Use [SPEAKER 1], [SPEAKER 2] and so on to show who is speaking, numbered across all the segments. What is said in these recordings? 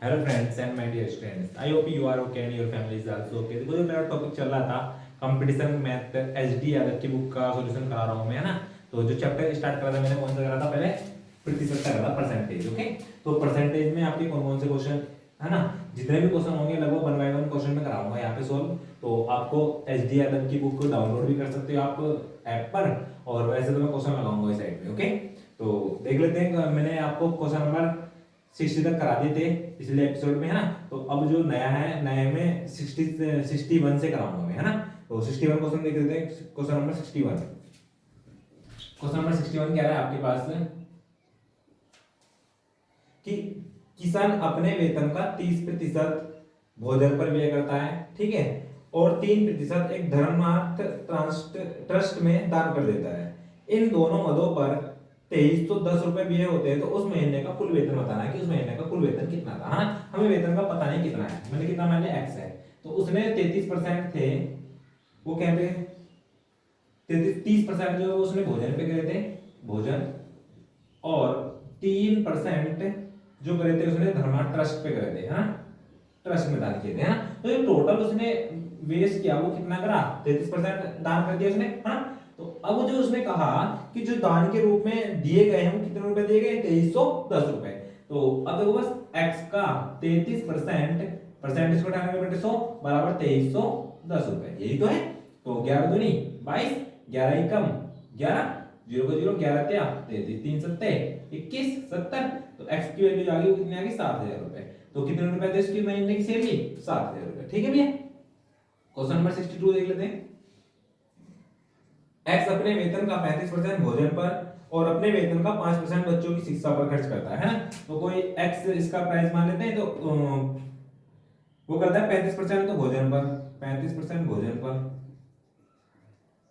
[SPEAKER 1] Hello friends and my dear students, I hope you are okay and your family is also okay. देखो जो मेरा topic चल रहा था कंपटीशन मैथ एचडी यादव की बुक का सॉल्यूशन करा रहा हूँ मैं, है ना। तो जो चैप्टर स्टार्ट करा था मैंने कौन सा करा था, पहले प्रतिशत का करा था, परसेंटेज। ओके, तो परसेंटेज में आपके कौन कौन से क्वेश्चन, है ना, जितने भी क्वेश्चन होंगे लगभग वन बाय वन क्वेश्चन में कराऊंगा यहाँ पे सोल्व। तो आपको एचडी यादव की बुक को डाउनलोड भी कर सकते हो आप ऐप पर, और वैसे तो मैं क्वेश्चन लगाऊंगा इस साइड में। ओके, तो देख लेते हैं। मैंने आपको क्वेश्चन नंबर 60 तक करा दिए थे पिछले एपिसोड में, है ना। तो अब जो नया है, नए में 61 से कराऊंगा मैं, है ना। तो 61 क्वेश्चन देख लेते हैं। क्वेश्चन नंबर 61, क्वेश्चन नंबर 61 क्या है आपके पास कि किसान अपने वेतन का 30% भोजन पर व्यय करता है, ठीक है, और 3% एक धर्मार्थ ट्रस्ट में दान कर देता है। इन दोनों मदों पर 2310 रुपए व्यय होते हैं, तो उस महीने का कुल वेतन बताना है कि उस महीने का कुल वेतन कितना था। हाँ, हमें वेतन का पता नहीं कितना है, मैंने कितना मान लिया एक्स है, तो उसने 33% थे, वो कहते 30% जो उसने भोजन पे करे थे, भोजन, और 3% जो करे थे उसने धर्मा ट्रस्ट पे करे थे, हाँ, ट्रस्ट में दान किए थे, हाँ। तो ये टोटल उसने वेस्ट किया वो कितना करा, 33% दान कर दिया उसने, हाँ। तो अब जो उसने कहा कि जो दान के रूप में दिए गए हैं वो कितने रुपए दिए गए, 2310 रुपए। तो अब देखो बस x का 33% परसेंटेज को उठाएंगे बेटे 100 बराबर 2310 रुपए, यही तो है। तो 11 दूनी 22, 11 ही कम 11, 0 को 0, 11 क्या 33, 3 सत्ते 21, 70। तो x की वैल्यू आ गई, वो कितनी आ गई, 7000 रुपए। तो कितने रुपए थे इसकी महीने की सैलरी, 7000 रुपए। ठीक है भैया। क्वेश्चन नंबर 62 देख लेते हैं। एक्स अपने वेतन का 35% भोजन पर और अपने वेतन का 5% बच्चों की शिक्षा पर खर्च करता है ना। तो कोई एक्स इसका प्राइस मान लेते हैं, तो वो करता है 35% तो भोजन पर, 35% भोजन पर,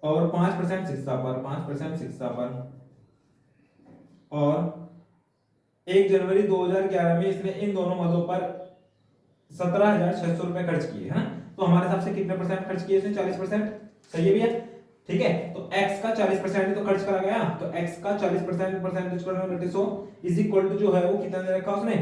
[SPEAKER 1] और 5% शिक्षा पर, 5% शिक्षा पर, और 1 जनवरी 2011 में इसने इन दोनों मदों पर 17,600 रुपए खर्च किए, है ना। तो हमारे हिसाब से कितने परसेंट खर्च किए इसने, 40%। सही है भैया, ठीक है। तो x का 40% तो खर्च करा गया, तो x का 40% परसेंटेज करना बेटे 100 इज इक्वल टू जो है वो कितना दे रखा उसने,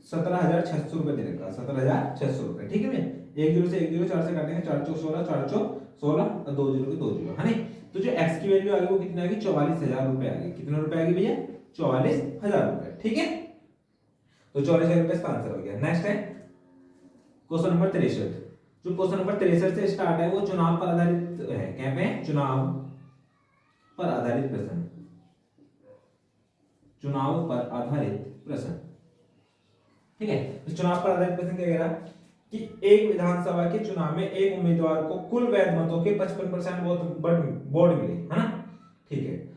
[SPEAKER 1] 17,600 रुपए दे रखा, 17,600 रुपए। ठीक है भैया, एक जीरो से एक जीरो, 4 से काटेंगे, 4 चौक 16, 4 चौक 16, और 2 जीरो के 2 जीरो, है नहीं। तो जो x की वैल्यू आ गई वो कितनी आ गई, 44,000 रुपए आ गई। कितने रुपए आ गई भैया, 44,000 रुपए। ठीक है, तो 44,000 रुपए इसका आंसर हो गया। नेक्स्ट है क्वेश्चन नंबर 63। जो क्वेश्चन नंबर 63 से स्टार्ट है वो चुनाव पर आधारित है। क्या पे है, चुनाव पर आधारित प्रश्न, चुनाव पर आधारित प्रश्न। ठीक है, तो चुनाव पर आधारित प्रश्न क्या कह रहा है कि एक विधानसभा के चुनाव में एक उम्मीदवार को कुल वैध मतों के 55% वोट मिले, है ना। ठीक है,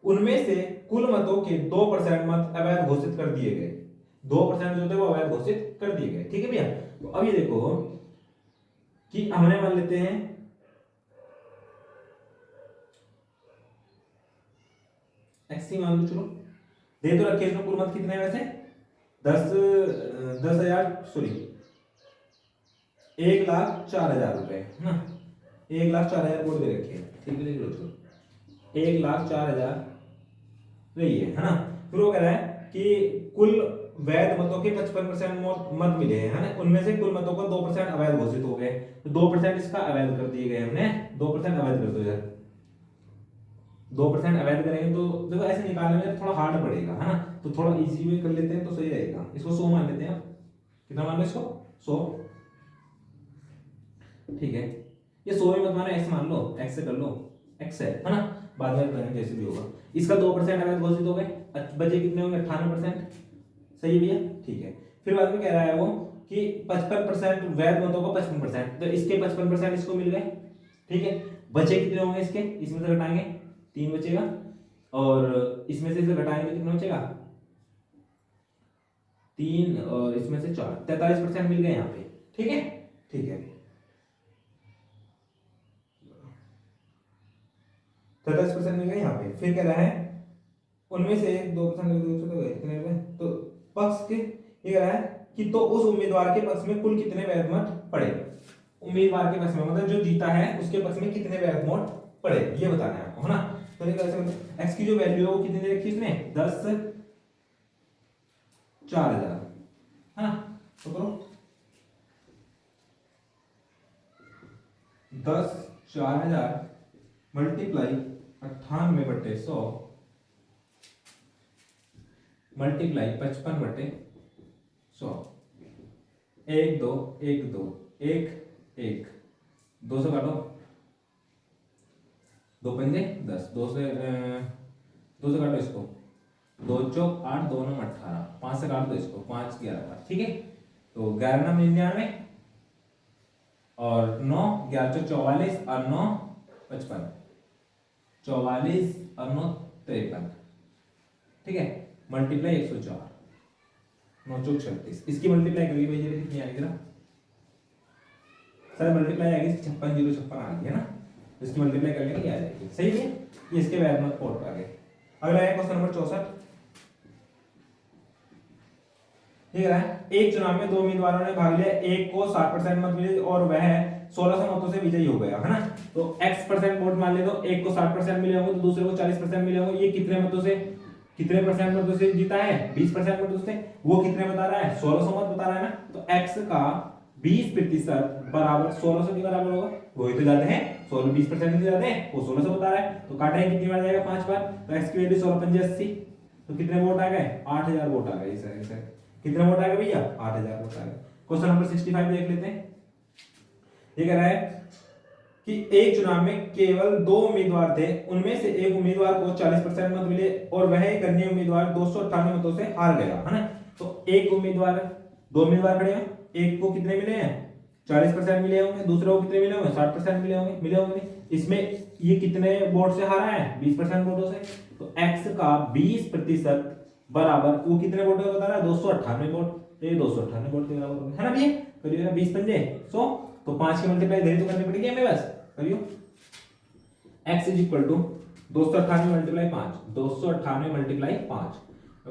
[SPEAKER 1] उनमें से कुल मतों के 2% मत अवैध घोषित कर दिए गए, 2% जो थे वो अवैध घोषित कर दिए गए। ठीक है भैया। तो अब ये देखो कि हमने मान लेते हैं एक्स ही मान लो, चलो दे तो रखे इसमें, कुल मत कितने हैं वैसे, 10,000 सॉरी 1,04,000 रुपए, है ना। 1,04,000 वोट दे रखे हैं, ठीक है, लिख लो चलो 1,04,000 रही है ना। फिर वो कह रहा है कि कुल वैध मतों के 55% मत मिले हैं, है ना। उनमें से कुल मतों का 2% अवैध घोषित हो गए, तो 2% इसका अवैध कर दिए गए हमने, 2% अवैध कर दो यार। 2% अवैध करेंगे तो देखो ऐसे निकालने में थोड़ा हार्ड पड़ेगा, है ना। तो थोड़ा इजी वे कर लेते हैं तो सही रहेगा। इसको 100 मान लेते हैं, कितना मान लो इसको, 100। ठीक है, ये 100 ही मत मानो, एक्स मान लो, एक्स से कर लो, एक्स है ना। बाद में करेंगे जैसे भी होगा। इसका 2% अवैध घोषित हो गए, बचे कितने होंगे, 98%। सही है भैया, ठीक है। फिर बाद में कह रहा है वो कि 55% वैध मतों का 55%, तो इसके 55% इसको मिल गए। ठीक है, बचे कितने होंगे इसके, इसमें से घटाएंगे 3 बचेगा, और इसमें से इसे घटाएंगे तो कितना बचेगा 3, और इसमें से 4, 43% मिल गए यहाँ पे। ठीक है, ठीक है, 43% मिल गए यहाँ पे। फिर कह रहा है उनमें से 2% कितने हुए, तो पक्ष के ये कह रहा है कि तो उस उम्मीदवार के पक्ष में कुल कितने वैध मत पड़े। उम्मीदवार के पक्ष में मतलब जो जीता है उसके पक्ष में कितने वैध मत पड़े, ये बताना है आपको, है ना। तो ये कैसे, एक्स की जो वैल्यू है वो कितनी रखी इसने, 10,04,000, है ना। तो करो 10 4000 मल्टीप्लाई 98/100 मल्टीप्लाई 55/100 1 2 1 2 1 1 2 से काटो 2 पंजे 10 2 से काटो इसको 2 चौक 8 2 9 18 5 से काट दो इसको 5 11 ठीक है। तो 11 9 99 और 9 11 चौक 44 और 9 55 44 और 9 53 ठीक है। मल्टीप्लाई 104 9 चौक 36 इसकी मल्टीप्लाई करिए भाई जरा कितनी आएगी ना सर मल्टीप्लाई आएगी 56 0 56 आ गई है ना। इसकी मल्टीप्लाई कर लेंगे आ जाएगी सही है। ये इसके बाद में कोड आ गए। अगला है क्वेश्चन नंबर 64 ठीक है। एक चुनाव में 2 उम्मीदवारों ने भाग लिया, एक को 60% मत मिले और वह 1600 मतों से विजयी हो गया है ना। तो x% वोट मान ले तो एक को 60% मिले होंगे तो दूसरे को 40% मिले होंगे। ये कितने मतों से कितने परसेंट मतों से जीता है 20% मतों से। वो कितने बता रहा है 1600 मत बता रहा है ना। तो x का 20% बराबर 1600 के बराबर होगा। वही तो जाते हैं 16 20% से जाते हैं वो 1600 बता रहा है। तो काटेंगे कितनी बार जाएगा 5 बार। तो x की वैल्यू 16 5 80 तो कितने वोट आ गए 8000 वोट आ गए। सर कितने वोट आ गए भैया 8000 वोट आ गए। क्वेश्चन नंबर 65 देख लेते हैं। ये कह रहा है कि एक चुनाव में केवल 2 उम्मीदवार थे, उनमें से एक उम्मीदवार को 40% मत मिले और वह एक अन्य उम्मीदवार 298 मतों से हार गया है ना। तो एक उम्मीदवार 2 उम्मीदवार खड़े हैं, एक को कितने मिले हैं 40% मिले होंगे, दूसरे को कितने मिले होंगे 60% मिले होंगे। इसमें ये कितने वोट से हारा है 20% वोटों से। तो x का 20% बराबर वो कितने वोट बता रहा है 298 वोट। तो ये 298 वोट के बराबर है ना भैया। करिए ना 20 पंजे 100 तो 5 की मल्टीप्लाई धीरे तो करनी पड़ेगी हमें बस। करियो x is equal to 298 multiply 5 298 multiply 5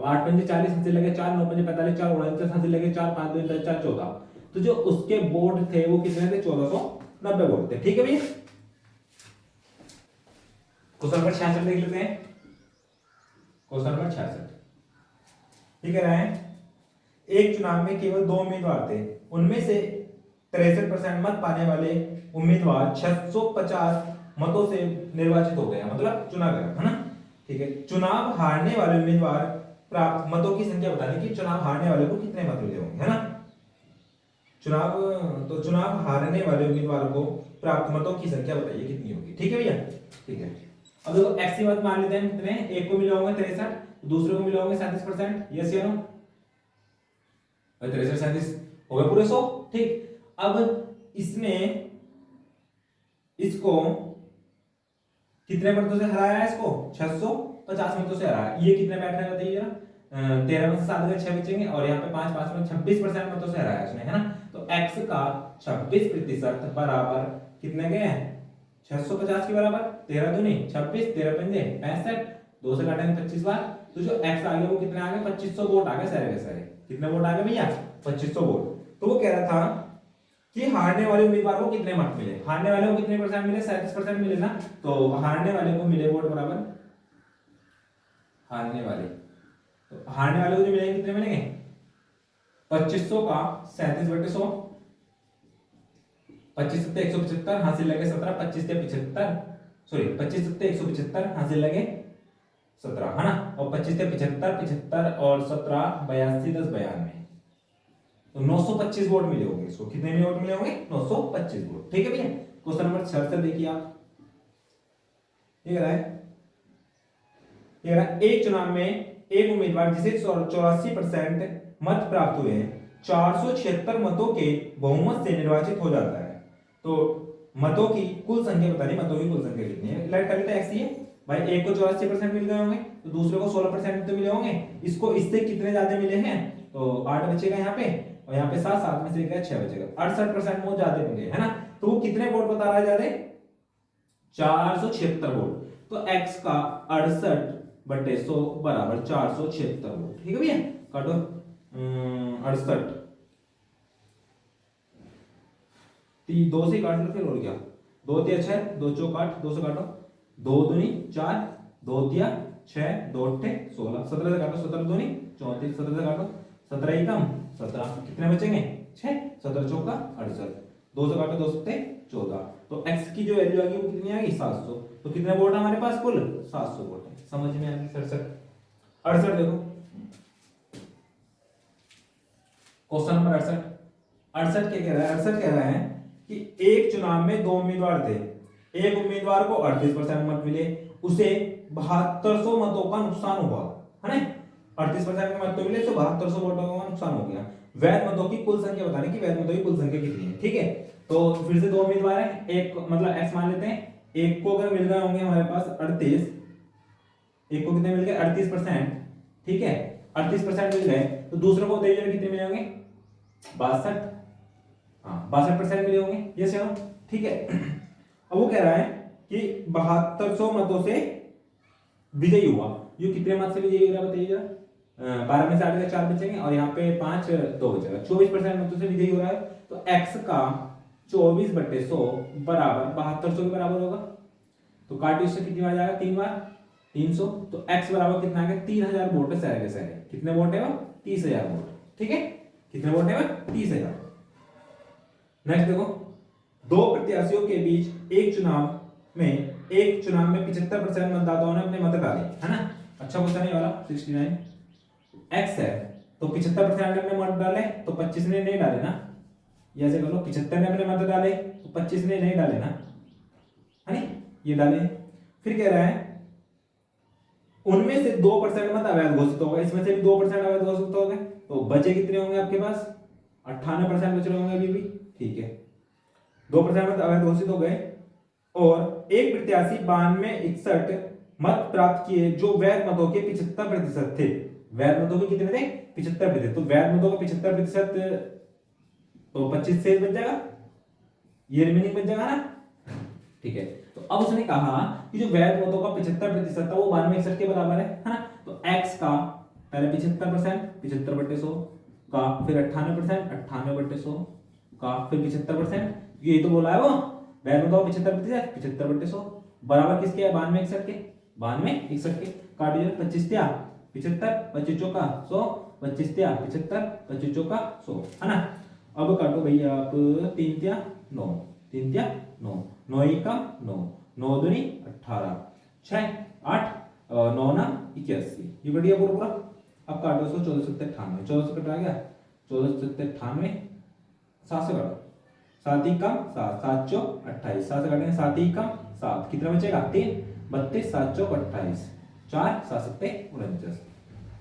[SPEAKER 1] 8 पंजे 40 हाथ से लगे 4 9 पंजे 45 4 49 हाथ से लगे 4 5 2 10 4 14। तो जो उसके वोट थे वो कितने थे 1490 वोट थे ठीक है भैया। क्वेश्चन नंबर 66 देख लेते हैं। क्वेश्चन नंबर 66 ठीक है। एक चुनाव में केवल 2 उम्मीदवार थे, उनमें से 63% मत पाने वाले उम्मीदवार 650 मतों से निर्वाचित हो गया मतलब चुना गया है ना। ठीक है। चुनाव हारने वाले उम्मीदवार प्राप्त मतों की संख्या बताने की चुनाव हारने वाले को कितने मत मिले होंगे है ना। चुनाव हारने वाले उम्मीदवार को प्राप्त मतों की संख्या बताइए कितनी होगी ठीक है भैया। ठीक है। अब देखो x की मत मान लेते हैं कितने एक को मिले होंगे 63 दूसरे को मिले होंगे 37%। यस या नो 63 37 हो गए पूरे 100 ठीक। अब इसने इसको कितने मतों से हराया है इसको 650 मतों से हराया। ये कितने बैठ रहे बताइए जरा 13 में से 7 गए 6 बचेंगे और यहाँ पे 5 5 में 26% मतों से हराया इसने है ना। तो x का 26% बराबर कितने गए हैं 650 के बराबर 13 दूनी 26 13 पंजे 65 2 से काटेंगे 25 बार। तो जो x आ गया वो कितने आ गए 2500 वोट आ गए सारे के सारे। कितने वोट आ गए भैया 2500 वोट। तो वो कह रहा था कि हारने वाले उम्मीदवार को कितने मत मिले। हारने वाले को कितने परसेंट मिले 37% मिले ना। तो हारने वाले को मिले वोट बराबर हारने वाले को जो मिलेंगे कितने मिलेंगे 2500 का 37/100 25 सत्ते 175 हासिल लगे 17 25 से 75 सॉरी 25 सत्ते 175 हासिल लगे 17 है ना। और 25 से 75 75 और 17 82 10 92 तो 925 वोट मिले होंगे इसको। कितने में वोट मिले होंगे 925 वोट ठीक है भैया। क्वेश्चन नंबर 66 देखिए आप। ये रहा एक चुनाव में एक उम्मीदवार जिसे 84% मत प्राप्त हुए हैं 476 मतों के बहुमत से निर्वाचित हो जाता है। तो मतों की कुल संख्या बतानी मतों की कुल संख्या कितनी है। लाइट कर लेते हैं ऐसी है भाई एक को 84% मिल गए होंगे तो दूसरे को 16% तो मिले होंगे। इसको इससे कितने ज्यादा मिले हैं तो 8 बचेगा यहाँ पे और यहाँ पे 7 7 में से गया 6 बचेगा 68% वो ज्यादा मिले है ना। तो वो कितने वोट बता रहा है ज्यादा 476 वोट। तो x का 68/100 बराबर 476 वोट ठीक है भैया। काटो 68 2 से काट लो फिर और क्या 2 तिया 6 2 चौक 8 2 से काटो 2 दूनी 4 2 तिया 6 2 8 16 17 से काटो 17 दूनी 34 17 से काटो 17 कम 17, कितने बचेंगे 6, 17 चौका 68, 2 से काटो 2 सत्ते 14, तो x की जो वैल्यू आ गई वो कितनी आ गई 700। तो कितने वोट हमारे पास कुल 700 वोट है। समझ में आ गई 67। देखो क्वेश्चन नंबर 68 क्या कह रहा है, 68 कह रहा है कि एक चुनाव में 2 उम्मीदवार थे, एक उम्मीदवार को 38% मत मिले, उसे 7200 मतों का नुकसान हुआ, है ना। 38% के मत तो मिले तो 7200 वोटों का नुकसान हो गया। वैध मतों की कुल संख्या बताने की, वैध मतों की कुल संख्या कितनी है, ठीक है। तो फिर से 2 उम्मीदवार हैं, एक मतलब x मान लेते हैं, एक को अगर मिल गए होंगे हमारे पास 38, एक को कितने मिल गए 38%, ठीक है 38% मिल गए, तो दूसरे को बताइए कितने मिले होंगे 62, हाँ 62% मिले होंगे, ये चलो ठीक है। अब वो कह रहा है कि 7200 मतों से विजयी हुआ, ये कितने मत से विजयी हो रहा है बताइए जरा। 12 में से 8 का 4 बचेंगे और यहाँ पे 5 2 बचेगा, 24% मतों से विजयी हो रहा है। तो x का 24/100 बराबर 7200 के बराबर होगा। तो काटियो से कितनी बार जाएगा 3 बार 300, तो x बराबर कितना आ गया 3000 वोट है सारे के सारे। कितने वोट है वो 30000 वोट, ठीक है कितने वोट है वो 30000। नेक्स्ट देखो, दो प्रत्याशियों के बीच एक चुनाव में 75% मतदाताओं ने अपने मत डाले, है ना। अच्छा क्वेश्चन है वाला 69। x है तो 75% ने अपने मत डाले तो 25 ने नहीं डाले ना, ये ऐसे कर लो 75 ने अपने मत डाले तो 25 ने नहीं डाले ना, है ना, ये डाले। फिर कह रहा है उनमें से 2% मत अवैध घोषित होगा, इसमें से भी 2% अवैध घोषित हो गए, तो बचे कितने होंगे आपके पास 98% बच रहे होंगे अभी भी, ठीक है 2% मत अवैध घोषित हो गए। और एक प्रत्याशी 9261 मत प्राप्त किए जो वैध मतों के 75% थे। वैध मतों के कितने थे 75%, तो वैध मतों का 75% तो 25 से बच जाएगा, ये रिमेनिंग बच जाएगा ना, ठीक है। तो अब उसने कहा कि जो वैध मतों का 75% था वो 9261 के बराबर है ना। तो x का पहले 75%, 75/100 का, फिर 98%, 98/100 का, फिर 75%, ये तो बोला है वो वैध मतों का 75%, 75/100 बराबर किसके है 9261 के, 9261 के। काटिए 25 त्या 75, 25 चौका 100, 25 त्या 75, 25 चौका 100, है ना। अब काटो भैया आप 3 त्या 9, 3 त्या 9, 9 का 9, 9 दूनी 18, 6 8 9 ना 81, ये बढ़िया पूरा पूरा। अब काटो इसको 14 7 98, 14 से कटा गया 14 7 98, 7 से काटो 7 ही कम 7, 7 चौक 28, 7 से काटेंगे 7 ही कम 7, कितना बचेगा 3 32, 7 चौक 28, 4 7 7 49,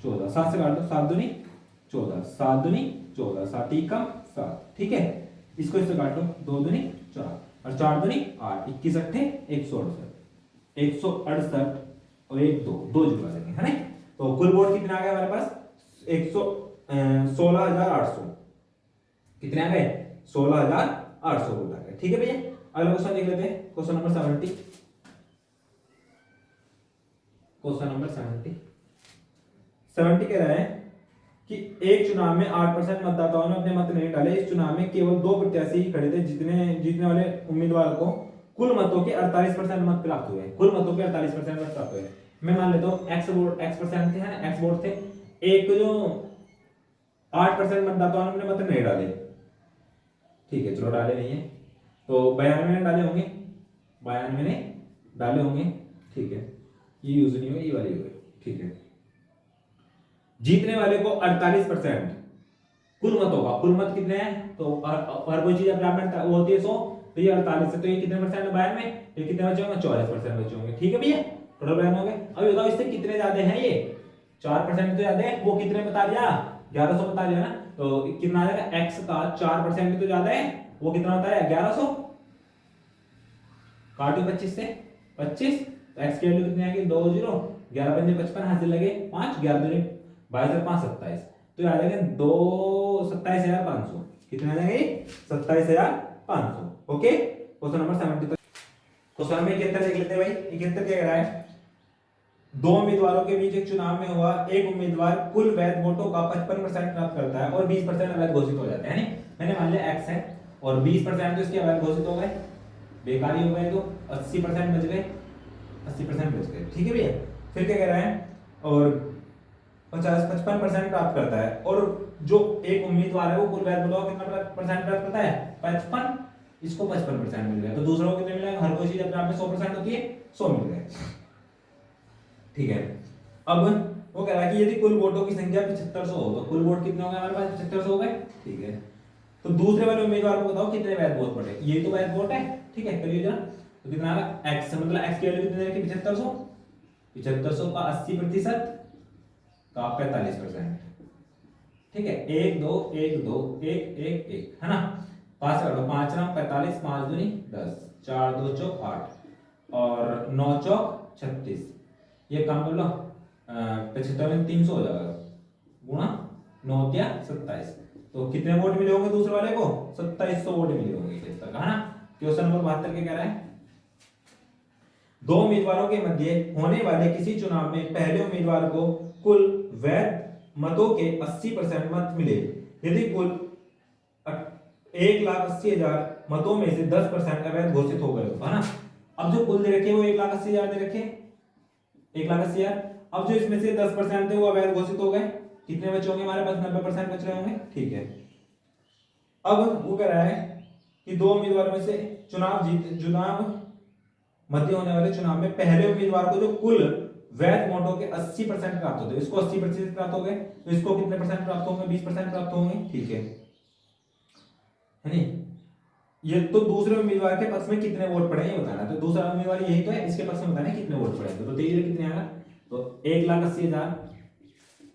[SPEAKER 1] 14, 7 से काटो 7 दूनी 14, 7 दूनी 14, 7 ही कम 7, ठीक है। इसको इससे काटो 2 दूनी 4 और 4 दूनी 8, 21 अट्ठे 168, 168 और 1 2 2 जुड़ा देंगे, है ना। तो कुल वोट कितना आ गया हमारे पास 116,800, कितने आ गए 16,800 वोट आ गए, ठीक है भैया। अगला क्वेश्चन देख लेते हैं, क्वेश्चन नंबर 70। क्वेश्चन नंबर 70 कह रहा है कि एक चुनाव में 8% मतदाताओं ने अपने मत नहीं डाले। इस चुनाव में केवल 2 प्रत्याशी ही खड़े थे, जीतने वाले उम्मीदवार को कुल मतों के 48% मत प्राप्त हुए, कुल मतों के 48% मत प्राप्त हुए। मैं मान लेता हूँ x परसेंट थे, है x वोट थे, एक जो 8% मतदाताओं ने अपने मत नहीं डाले, ठीक है चलो डाले नहीं है, तो 92 ने डाले होंगे, 92 ने डाले होंगे, ठीक है ये यूज नहीं हुई, ये वाली हो गई, ठीक है। जीतने वाले को 48% कुल मतों का, कुल मत कितने हैं तो हर कोई चीज अपना वो होती है 100, तो ये 48 है, तो ये कितने परसेंट है 92 में, ये कितने बचे होंगे 44% बचे होंगे, ठीक है भैया टोटल बयान हो गए। अब बताओ इससे कितने ज्यादा हैं, ये 4% तो ज्यादा है, वो कितने बता दिया 1100 बता दिया ना, तो कितना आ जाएगा x का 4% तो ज्यादा है, वो कितना होता है 1100, काटो 25 से 25, तो x की वैल्यू कितनी आएगी 2 0, 11 पंजे 55, हाथ से लगे 5, 11 दूनी 22 और 5 27, तो आ जाएंगे 27,500, कितने आ जाएंगे 27,500, okay. Question number 70 question number 71 देख लेते हैं भाई। 71 क्या कह रहा है, दो उम्मीदवारों के बीच एक चुनाव में हुआ, एक उम्मीदवार कुल वैध वोटों का 55% प्राप्त करता है और 20% अवैध घोषित हो जाते हैं। मैंने मान लिया x है और 20% तो इसके अवैध घोषित हो गए, बेकार ही हो गए, तो 80% बच गए, 80% बच गए, ठीक है भैया। फिर क्या कह रहा है, और 55% प्राप्त करता है, और जो एक उम्मीदवार है वो कुल वैध बताओ कितना परसेंट प्राप्त करता है 55, इसको 55% मिल गया, तो दूसरों को कितने मिलेगा, हर कोई चीज अपने आप में 100% होती है, 100 मिल गए। ठीक है, अब वो कह रहा है कि यदि कुल वोटों की संख्या 7500 हो तो कुल वोट कितने हो गए हमारे पास, 7500 हो गए। ठीक है, तो दूसरे वाले उम्मीदवार को बताओ कितने वैध वोट पड़े, ये तो वैध वोट है। ठीक है, करिए जरा, तो कितना आएगा x, मतलब x की वैल्यू कितनी रखी 7500, 7500 का 80% का 45%। ठीक है, 1 2 1 2 1 1 1 है ना, 5 कर लो, 5 राम 45, 5 दूनी 10, 4 2 चौक 8 और 9 चौक 36, ये काम कर लो 75 में 300 हो जाएगा, गुणा 9 क्या 27, तो कितने वोट मिले होंगे दूसरे वाले को, 2700 वोट मिले होंगे इस तरह, है ना। क्वेश्चन नंबर 72 के कह रहा है, दो उम्मीदवारों के मध्य होने वाले किसी चुनाव में पहले उम्मीदवार को कुल वैध मतों के 80% मत मिले, यदि कुल 1,80,000 मतों में से 10% अवैध घोषित हो गए, है ना। अब जो कुल दे रखे वो 1,80,000 दे रखे, 1,80,000, अब जो इसमें से 10% थे वो अवैध घोषित हो गए, कितने बचे होंगे हमारे पास, 90% बच रहे होंगे। ठीक है, अब वो कह रहा है कि दो उम्मीदवारों में से चुनाव मध्य होने वाले चुनाव में पहले उम्मीदवार को जो कुल वैध वोटों के 80% प्राप्त होते हैं, इसको 80% प्राप्त हो गए, तो इसको कितने परसेंट प्राप्त होंगे, 20% प्राप्त होंगे। ठीक है नहीं, ये तो दूसरे उम्मीदवार के पक्ष में कितने वोट पड़े ये बताना, तो दूसरा उम्मीदवार यही तो है, इसके पक्ष में बताना कितने वोट पड़े, तो तेजी कितने आएगा, तो 1,80,000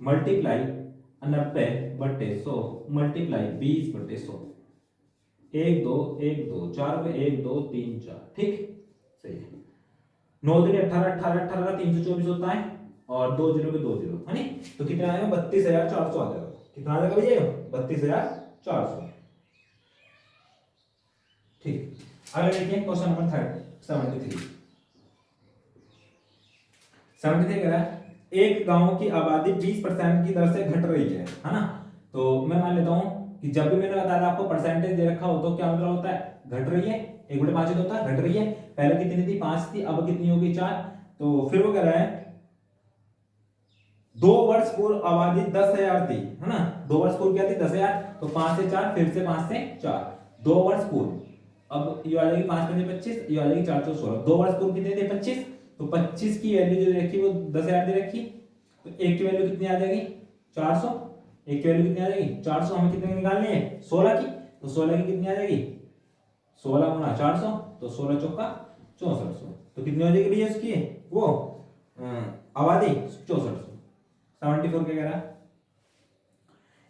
[SPEAKER 1] मल्टीप्लाई 90/100 मल्टीप्लाई 20/100, 1 2 1 2 4 पे 1 2 3 4, ठीक सही है। 9 दूनी 18, 18 18 का 324 होता है, और 2 जीरो के 2 जीरो, है नी, तो कितना आएगा 32,400 आ जाएगा, कितना आ जाएगा भैया 32,400। ठीक, आगे देखिए क्वेश्चन नंबर 73 कह रहा है, एक गांव की आबादी 20% की दर से घट रही है ना, तो मैं मान लेता हूं कि जब भी मैंने बताया आपको परसेंटेज दे रखा हो तो क्या मतलब होता है, घट रही है, 1/5 होता है, घट रही है, पहले कितनी थी 5 थी, अब कितनी होगी 4, तो फिर वो कह रहा है 2 वर्ष पूर्व आबादी 10,000 थी, है ना, 2 वर्ष पूर्व क्या थी 10,000, तो 5 से 4 फिर से 5 से 4, 2 वर्ष पूर्व, अब ये आ जाएगी 5 5 25, ये आ जाएगी 4 4 16, 2 वर्ष पूर्व कितने थे 25, तो 25 की वैल्यू जो रखी वो 10,000 दे रखी, तो एक की वैल्यू कितनी आ जाएगी 400, एक की वैल्यू कितनी आ जाएगी 400, हमें कितने निकालनी है 16 की, तो 16 की कितनी आ जाएगी 16 गुणा 400, तो 16 चौका 6400, तो कितनी हो जाएगी भैया उसकी वो आबादी 6400। 74 क्या कह रहा है,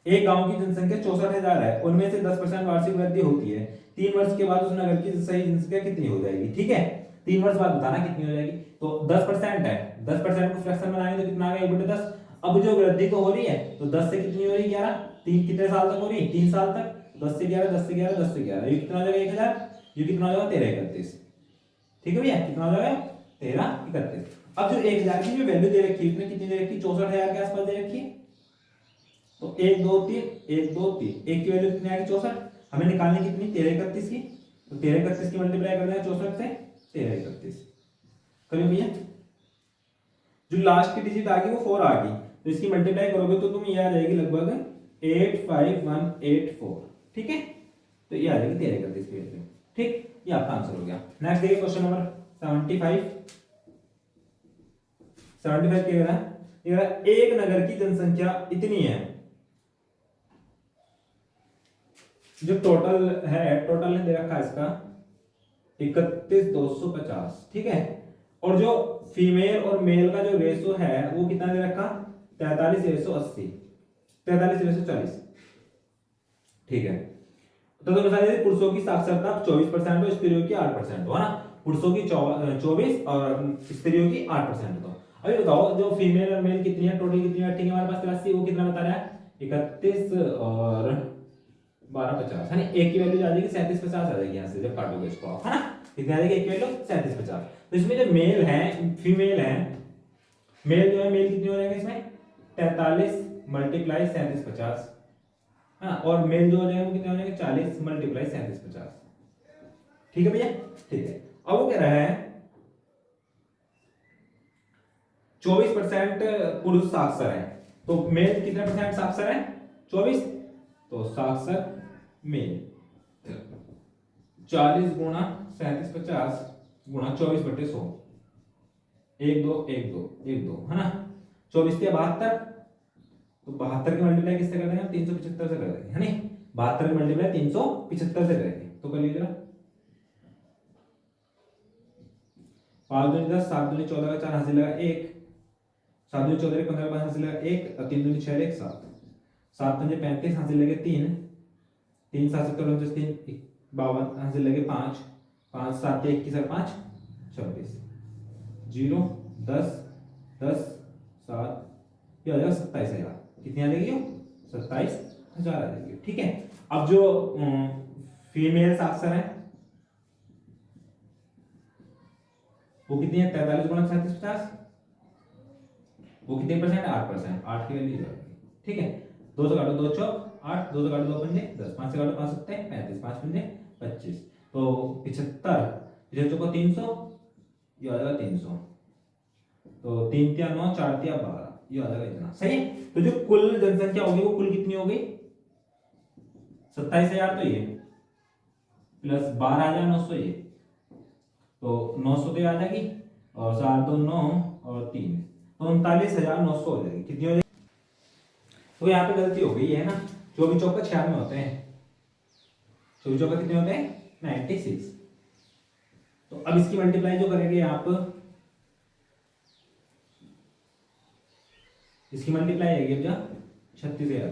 [SPEAKER 1] एक गांव की जनसंख्या 64,000 है, उनमें से 10% वार्षिक वृद्धि होती है, 3 वर्ष के बाद उस नगर की सही जनसंख्या कितनी हो जाएगी। ठीक है, 3 वर्ष बाद बताना कितनी हो जाएगी, तो 10% है, 10% को फ्रैक्शन बनाएंगे तो कितना आ गया 1/10, अब जो वृद्धि तो हो रही है तो 10 से कितनी हो रही है 11, 3 कितने साल तक हो रही है 3 साल तक, 10 से 11 10 से 11 10 से 11, ये कितना हो जाएगा 1,000, ये कितना हो जाएगा 1331। ठीक है भैया, कितना हो जाएगा 1331। अब जो 1,000 की जो वैल्यू दे रखी है इसमें कितनी दे रखी है 64,000 के आसपास दे रखी है, तो 1 2 3 1 2 3, एक की वैल्यू कितनी आएगी 64, हमें निकालनी कितनी 1331 की, तो 1331 की मल्टीप्लाई कर देंगे 64 से 1331, करिए भैया, जो लास्ट की डिजिट आ गई वो 4 आ गई, तो इसकी मल्टीप्लाई करोगे तो तुम्हें ये आ जाएगी लगभग 85184। ठीक है, तो ये आ जाएगी 1331 की वैल्यू। ठीक, ये आपका आंसर हो गया। नेक्स्ट देखिए क्वेश्चन नंबर 75 क्या कह रहा है, ये कह रहा है एक नगर की जनसंख्या इतनी है, जो टोटल है, टोटल ने दे रखा है इसका 31,250। ठीक है, और जो फीमेल और मेल का जो रेशो है वो कितना दे रखा 43/80, 43/40। ठीक है, तो बताइए पुरुषों की साक्षरता 24% और स्त्रियों की 8% हो, है ना, पुरुषों की 24 और स्त्रियों की 8% हो। अभी बताओ जो फीमेल और मेल कितनी है, टोटल कितनी है, ठीक है हमारे पास 83, वो कितना बता रहा है 31 और 1250, है ना, एक की वैल्यू आ जाएगी 3750 आ जाएगी, यहाँ से जब काटोगे इसको आप, है ना, कितनी आ जाएगी एक की वैल्यू 3750। तो इसमें जो मेल है फीमेल है, मेल जो है मेल कितनी हो जाएगी इसमें 43 मल्टीप्लाई 3750, हाँ, और मेल जो हो जाएगा वो कितने हो जाएंगे 40 मल्टीप्लाई 3750। ठीक है भैया, ठीक है, अब वो कह रहा है 24% पुरुष साक्षर है, तो मेल कितने परसेंट साक्षर है? 24। तो साक्षर मेल 40 गुणा 37 50 गुणा 24/100, 1 2 1 2 1 2 है ना। 24 के 72, तो 72 के मल्टीप्लाई किससे कर देंगे? 375 से कर देंगे, है नहीं। 72 के मल्टीप्लाई 375 से करेंगे, तो कर लीजिए 5 दूनी 10, 7 दूनी 14 का 4 हासिल लगा 1, 7 दूनी 14 15 का 5 हासिल लगा 1, और 3 दूनी 6 1 7, 7 पंजे 35 हासिल लगे 3, 3 7 7 29 3 52 हासिल लगे 5, 5 7 21 और 5 26, 0 10 10 7, ये आ जाएगा 27,000। कितनी आ जाएगी? 27,000 आ जाएगी। ठीक है। अब जो फीमेल साक्षर है वो कितनी है? 43 गुणा 37 50, वो कितने परसेंट? 8%। 8 की वैल्यू जाएगी। ठीक है। 2 से काटो 2 चौक 8, 2 से काटो 2 पंजे 10, 5 से काटो 5 सत्ते 35, 5 पंजे 25, तो 75, 75 को 300, ये आ जाएगा 300, तो 3 तिया 9, 4 तिया 12, ये आ जाएगा इतना। सही है। तो जो कुल जनसंख्या होगी वो कुल कितनी हो गई? 27,000 तो ये प्लस 12,900 ये, तो 900 तो आ जाएगी, और 7 2 9 और 3, तो 39,900 हो जाएगी। कितनी हो जाएगी? तो यहाँ पे गलती हो गई है ना, 24 चौका 96 होते हैं, 24 चौका कितने होते हैं? 96। तो अब इसकी मल्टीप्लाई जो करेंगे आप, इसकी मल्टीप्लाई आएगी अब 36,000।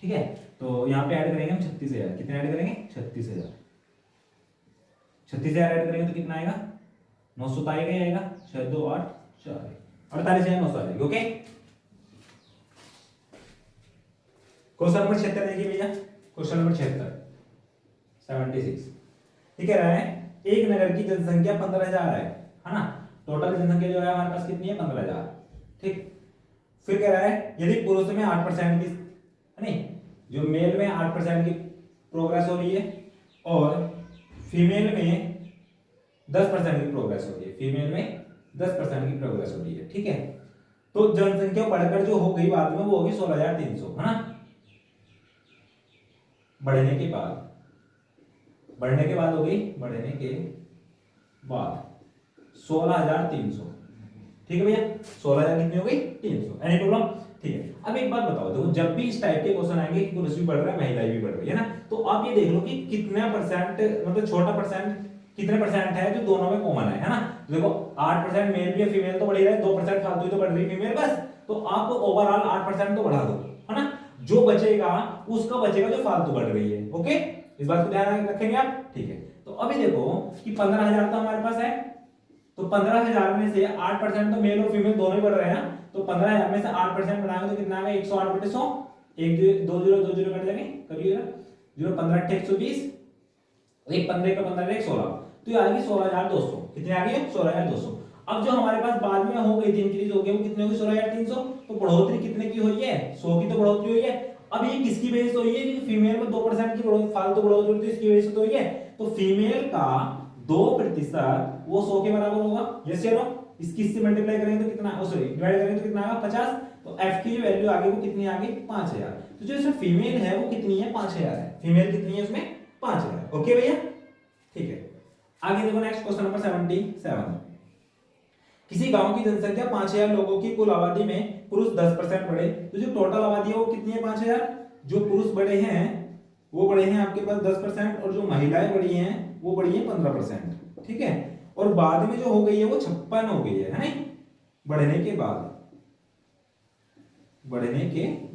[SPEAKER 1] ठीक है। तो यहाँ पे ऐड करेंगे हम 36,000। कितने ऐड करेंगे? 36,000। 36,000 ऐड करेंगे तो कितना आएगा? 900 तो आएगा ही आएगा, 6 2 8 4 48,900 आ जाएगी। ओके। क्वेश्चन नंबर 76 देखिए भैया, क्वेश्चन नंबर 76 ये कह रहा है एक नगर की जनसंख्या 15,000 है ना। टोटल जनसंख्या जो है हमारे पास कितनी है? 15,000। ठीक। फिर कह रहा है यदि पुरुष में 8% की, नहीं, जो मेल में 8% की प्रोग्रेस हो रही है और फीमेल में 10% की प्रोग्रेस हो रही है, फीमेल में 10% की प्रोग्रेस हो रही है। ठीक है। तो जनसंख्या बढ़कर जो हो गई बाद में वो होगी 16,300, है ना। बढ़ने के बाद हो गई, बढ़ने के बाद 16,300। ठीक है भैया। 16,000 कितनी हो गई? 300। Any problem? ठीक है। अब एक बात बताओ, देखो जब भी इस टाइप के क्वेश्चन आएंगे कि पुरुष भी बढ़ रहा है महिलाएं भी बढ़ रही है ना, तो आप ये देख लो कि कितना परसेंट, मतलब छोटा परसेंट कितने परसेंट है जो दोनों में कॉमन है ना। देखो 8% मेल भी है, फीमेल तो बढ़ ही रहा है, 2% फालतू तो बढ़ रही है फीमेल बस, तो आप ओवरऑल 8% तो बढ़ा दो, है ना। जो बचेगा उसका बचेगा जो फालतू बढ़ रही है। ओके, इस बात को ध्यान रखेंगे आप। ठीक है। तो अभी देखो कि 15,000 तो हमारे पास है, तो 15,000 में से 8% तो मेल और फीमेल दोनों ही बढ़ रहे हैं ना, तो 15,000 में से 8% बढ़ाएंगे तो कितना आएगा? 108/100, 1 2 0 2 0 कट जाएंगे, करिए ना, 0 15 120, एक 15 का 15 1 16, तो ये आ गई 16,200। कितने आ गई? 16,200। अब जो हमारे पास बाद में हो गई थी, इंक्रीज हो गई, वो कितने हुई? 16,300। तो बढ़ोतरी कितने की हुई है? 100 की तो बढ़ोतरी हुई है। अब ये किसकी वजह से हुई है? क्योंकि फीमेल में 2% की फालतू बढ़ोतरी हुई थी, इसकी वजह से तो हुई है। तो फीमेल का 2% वो 100 के बराबर होगा। यस या नो? इसकी इससे मल्टीप्लाई करेंगे तो कितना, सॉरी डिवाइड करेंगे तो कितना आएगा? 50। तो एफ की जो वैल्यू आ गई वो कितनी आ गई? 5,000। तो जो इसमें फीमेल है वो कितनी है? 5,000 है। फीमेल कितनी है उसमें? 5,000। ओके भैया। ठीक है। आगे देखो नेक्स्ट क्वेश्चन नंबर 77। किसी गांव की जनसंख्या 5,000 लोगों की कुल आबादी में पुरुष 10% बढ़े, तो जो टोटल आबादी है वो कितनी है? 5,000। जो पुरुष बढ़े हैं वो बढ़े हैं आपके पास 10%, और जो महिलाएं बढ़ी हैं वो बढ़ी है 15%। ठीक है। और बाद में जो हो गई है वो 56 हो गई है नहीं? बढ़ने के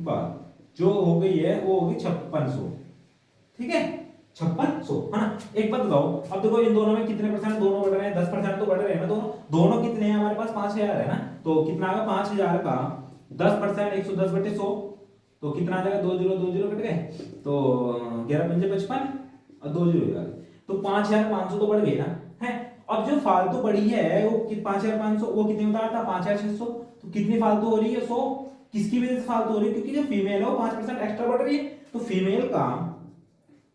[SPEAKER 1] बाद जो हो गई है वो होगी 5600। ठीक है, 5600, है ना। एक बात बताओ, अब देखो इन दोनों में कितने परसेंट दोनों बढ़ रहे हैं? 10% तो बढ़ रहे हैं ना दोनों। दोनों कितने हैं हमारे पास? 5,000 है ना। तो कितना आएगा? 5,000 का 10% 110/100, तो कितना आ जाएगा? 2 0 2 0 कट गए, तो 11 पंजे 55 और 2 0 आ गए, तो 5,500 तो बढ़ गई ना है। अब जो फालतू बढ़ी है वो 5,500, वो कितनी बता रहा था? 5,600। तो कितनी फालतू हो रही है? 100। किसकी वजह से फालतू हो रही है? क्योंकि जो फीमेल है वो 5% एक्स्ट्रा बढ़ रही है, तो फीमेल का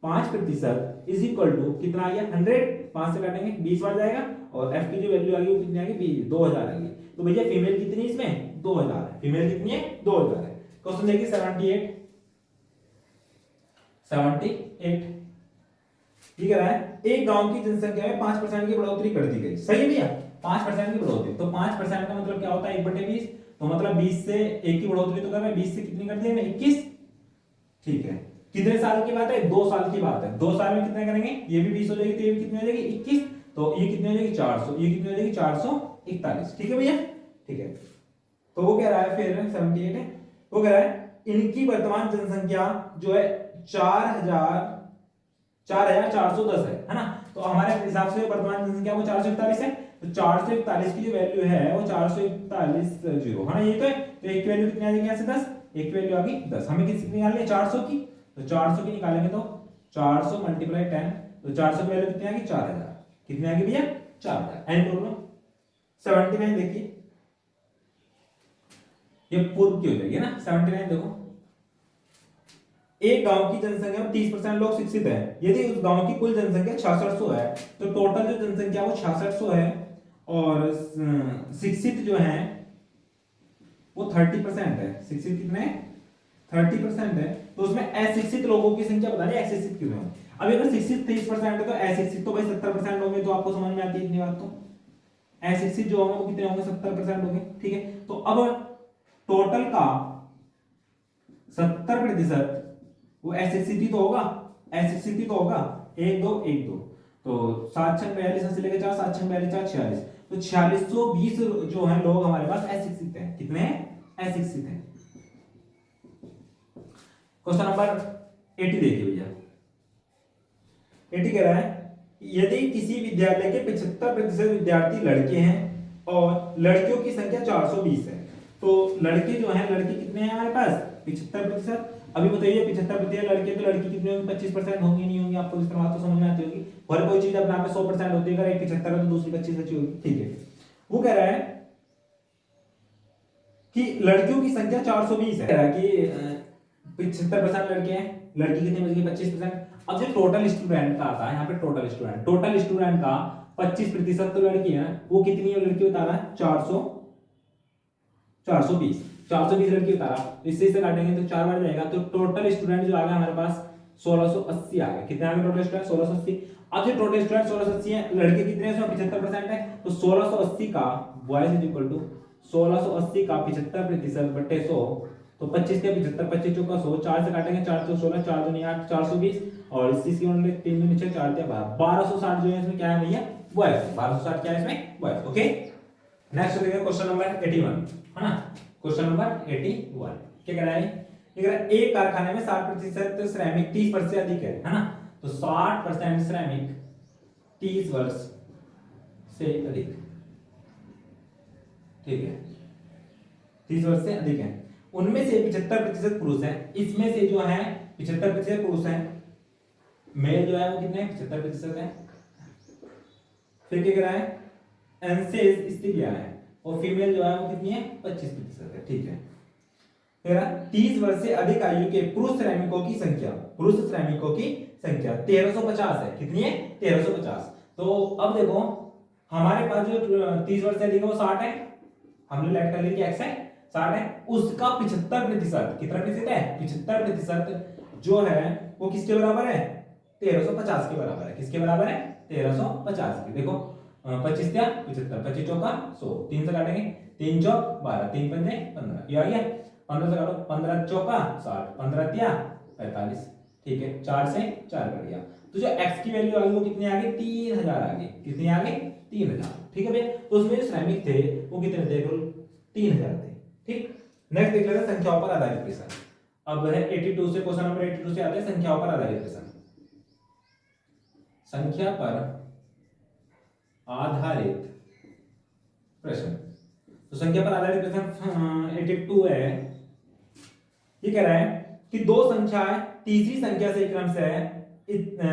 [SPEAKER 1] 5% इज इक्वल टू कितना आ गया? 100। 5 से काटेंगे 20 बार जाएगा, और एफ की जो वैल्यू आ गई वो कितनी आ गई? 2000 आ गई। तो भैया फीमेल कितनी इसमें? 2000 है, फीमेल कितनी है 2000 है। क्वेश्चन देखिए 78 ये कह रहा है एक गांव की जनसंख्या में 5% की बढ़ोतरी कर दी गई। सही है भैया, 5% की बढ़ोतरी, तो 5% का मतलब क्या होता है 1/20, तो मतलब 20 से 1 की बढ़ोतरी तो कर रहे हैं, 20 से कितनी कर दी है 21। ठीक है, कितने साल की बात है 2 साल की बात है, 2 साल में कितने करेंगे, ये भी 20 हो जाएगी तो ये भी कितनी हो जाएगी 21, तो ये कितनी हो जाएगी 400, ये कितनी हो जाएगी 441। ठीक है भैया, ठीक है। तो वो कह रहा है फिर 78 है, वो कह रहा है इनकी वर्तमान जनसंख्या जो है 4410 है ना। तो हमारे हिसाब से वर्तमान जनसंख्या वो 441 है, तो 441 की जो वैल्यू है वो 441 जीरो है ना, ये तो है। तो एक की वैल्यू कितनी आ जाएगी यहाँ से 10, एक की वैल्यू आ गई 10, हमें कितनी निकालनी है 400 की, तो 400 की निकालेंगे तो 400 मल्टीप्लाई 10, तो 400 की वैल्यू कितनी आ गई 4000, कितनी आ गई भैया 4000। Any problem? 79 देखिए, ये पूर्व की हो जाएगी ना 79। देखो एक गांव की जनसंख्या में 30% लोग शिक्षित हैं, यदि उस गांव की कुल जनसंख्या 6600 है, तो टोटल जो जनसंख्या वो 6600 है, और शिक्षित जो है वो 30% है। शिक्षित कितने 30% है, तो उसमें अशिक्षित लोगों की संख्या बतानी है, अशिक्षित कितने हैं। अब अगर शिक्षित 30% है तो अशिक्षित तो भाई 70% होंगे, तो आपको समझ में आती है इतनी बात। तो अशिक्षित जो होंगे वो कितने होंगे 70% होंगे। ठीक है, तो अब टोटल का 70% वो अशिक्षित तो होगा, अशिक्षित तो होगा, 1 2 1 2, तो 7 6 42 से लेकर 4 7 6 42 4 46, तो 4620 जो है लोग हमारे पास अशिक्षित हैं। कितने हैं अशिक्षित हैं। क्वेश्चन नंबर 80 देखिए भैया, 80 कह रहा है यदि किसी विद्यालय के 75% विद्यार्थी लड़के हैं और लड़कियों की संख्या 420 है, तो लड़के जो हैं लड़के कितने हैं हमारे पास 75%। अभी बताइए 75% लड़के, तो लड़की कितने होंगे 25% होंगी नहीं होंगी, आपको इस तरह बात तो समझ में आती होगी। हर कोई चीज अपने आप में 100% होती है, अगर एक 75 है तो दूसरी 25 बची होगी। ठीक है, वो कह रहा है कि लड़कियों की संख्या 420 है, कह रहा है कि 75% लड़के हैं, लड़की कितनी बची 25%। अब जो टोटल स्टूडेंट का आता है यहाँ पे, टोटल स्टूडेंट का 25% तो लड़की है, वो कितनी है लड़की बता रहा है 420 लड़की बता रहा, इससे इसे काटेंगे तो 4 बार जाएगा, तो टोटल स्टूडेंट जो आ गया हमारे पास 1680 आ गए। कितने आ गए टोटल स्टूडेंट 1680। अब जो टोटल स्टूडेंट 1680 है, लड़के कितने हैं 75% है, तो 1680 का बॉयज इज इक्वल टू 1680 का 75% बटे 100, तो 25 के 75, 25 चौका 100, 4 से काटेंगे 4 तो 16, 4 दूनी 8, 420, और इस की यूनिट 3 दूनी 6, 4 दिया 1260 जो है इसमें क्या है भैया बॉयज, 1260 क्या है इसमें बॉयज। ओके, नेक्स्ट देखिए क्वेश्चन नंबर 81 है ना। क्वेश्चन नंबर 81 क्या कह रहा है, ये कह रहा है एक कारखाने में 60% श्रमिक 30 वर्ष से अधिक है ना, तो 60% श्रमिक 30 वर्ष से अधिक, ठीक है 30 वर्ष से अधिक है, उनमें से 75% पुरुष है, इसमें से जो है 75% पुरुष है, मेल जो है वो कितने 75% है। फिर क्या कह रहा है एंसेस स्त्रियां है, और फीमेल जो है वो कितनी है 25% है। ठीक है, कह रहा 30 वर्ष से अधिक आयु के पुरुष श्रमिकों की संख्या 1350 है। कितनी है 1350। तो अब देखो हमारे पास जो 30 वर्ष से अधिक है वो 60 है, हमने लेट कर लिया कि एक्स है 60 है, उसका 75% कितना प्रतिशत है 75% जो है वो किसके बराबर है 1350 के बराबर है। किसके बराबर है 1350 के। देखो 25 क्या 75, 25 चौका 100, 3 से काटेंगे 3 चौक 12, 3 पंजे 15, ये आ गया 15 से काटो 15 चौका 60, 15 तिया 45, ठीक है 4 से 4 कट गया, तो जो x की वैल्यू आ गई वो कितनी आ गई 3000 आ गई। कितनी आ गई 3000। ठीक है भैया, तो उसमें जो श्रमिक थे वो कितने थे 3000 थे। ठीक, नेक्स्ट देख लेते हैं संख्याओं पर आधारित प्रश्न। अब है 82 से, क्वेश्चन नंबर 82 से आते हैं संख्याओं पर आधारित प्रश्न। संख्या पर आधारित प्रश्न, तो संख्या पर आधारित प्रश्न 82 है। ये कह रहा है कि दो संख्याएं तीसरी संख्या से क्रम से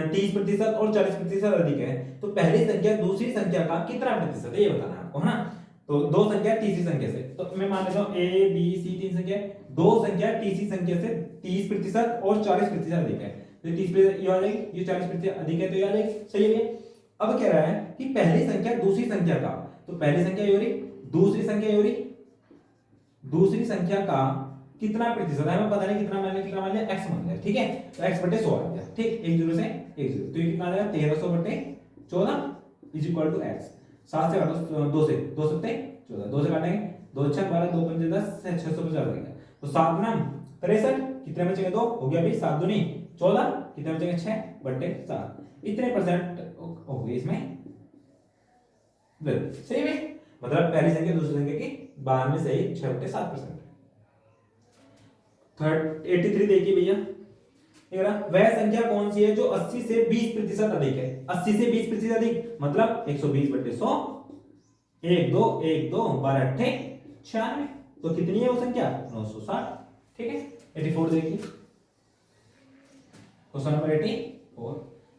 [SPEAKER 1] 30% और 40% अधिक है, तो पहली संख्या दूसरी संख्या का कितना प्रतिशत है ये बताना है आपको, है ना। तो दो संख्या तीसरी संख्या से, तो मैं मान लेता हूं ए बी सी 3 संख्या, दो संख्या तीसरी संख्या से 30% और 40% अधिक है, तो 30% ये आ जाएगी, ये 40% अधिक है तो ये आ जाएगी। सही है। अब कह रहा है कि पहली संख्या दूसरी संख्या का, तो पहली संख्या ये हो रही, दूसरी संख्या ये हो रही, दूसरी संख्या का कितना प्रतिशत है, हमें पता नहीं कितना मान लिया x मान लिया, ठीक है। तो x बटे 100 आ गया, ठीक, 1 0 से 1 0, तो ये कितना आ जाएगा 1300 बटे 14 इज इक्वल टू x। 7 से काटो 2 से, 2 सत्ते 14, 2 से काटेंगे 2 6 12, 2 पंजे 10 से 650 आ गया। तो 7 गुना 63 कितने बचेंगे 2 हो गया भाई, 7 दूनी 14 कितने बचेंगे 6 बटे 7, इतने परसेंट हो गई इसमें वृद्धि। सही है, मतलब पहली संख्या दूसरी संख्या की 92 से 6/7%। थर्ड 83 देखिए भैया, वह संख्या कौन सी है जो 80 से 20% अधिक है। 80 से 20% अधिक मतलब 120 बटे 100, 1 2 1 2 12 8 96, तो कितनी है वो संख्या 960, ठीक है। 84 देखिए, क्वेश्चन नंबर 84,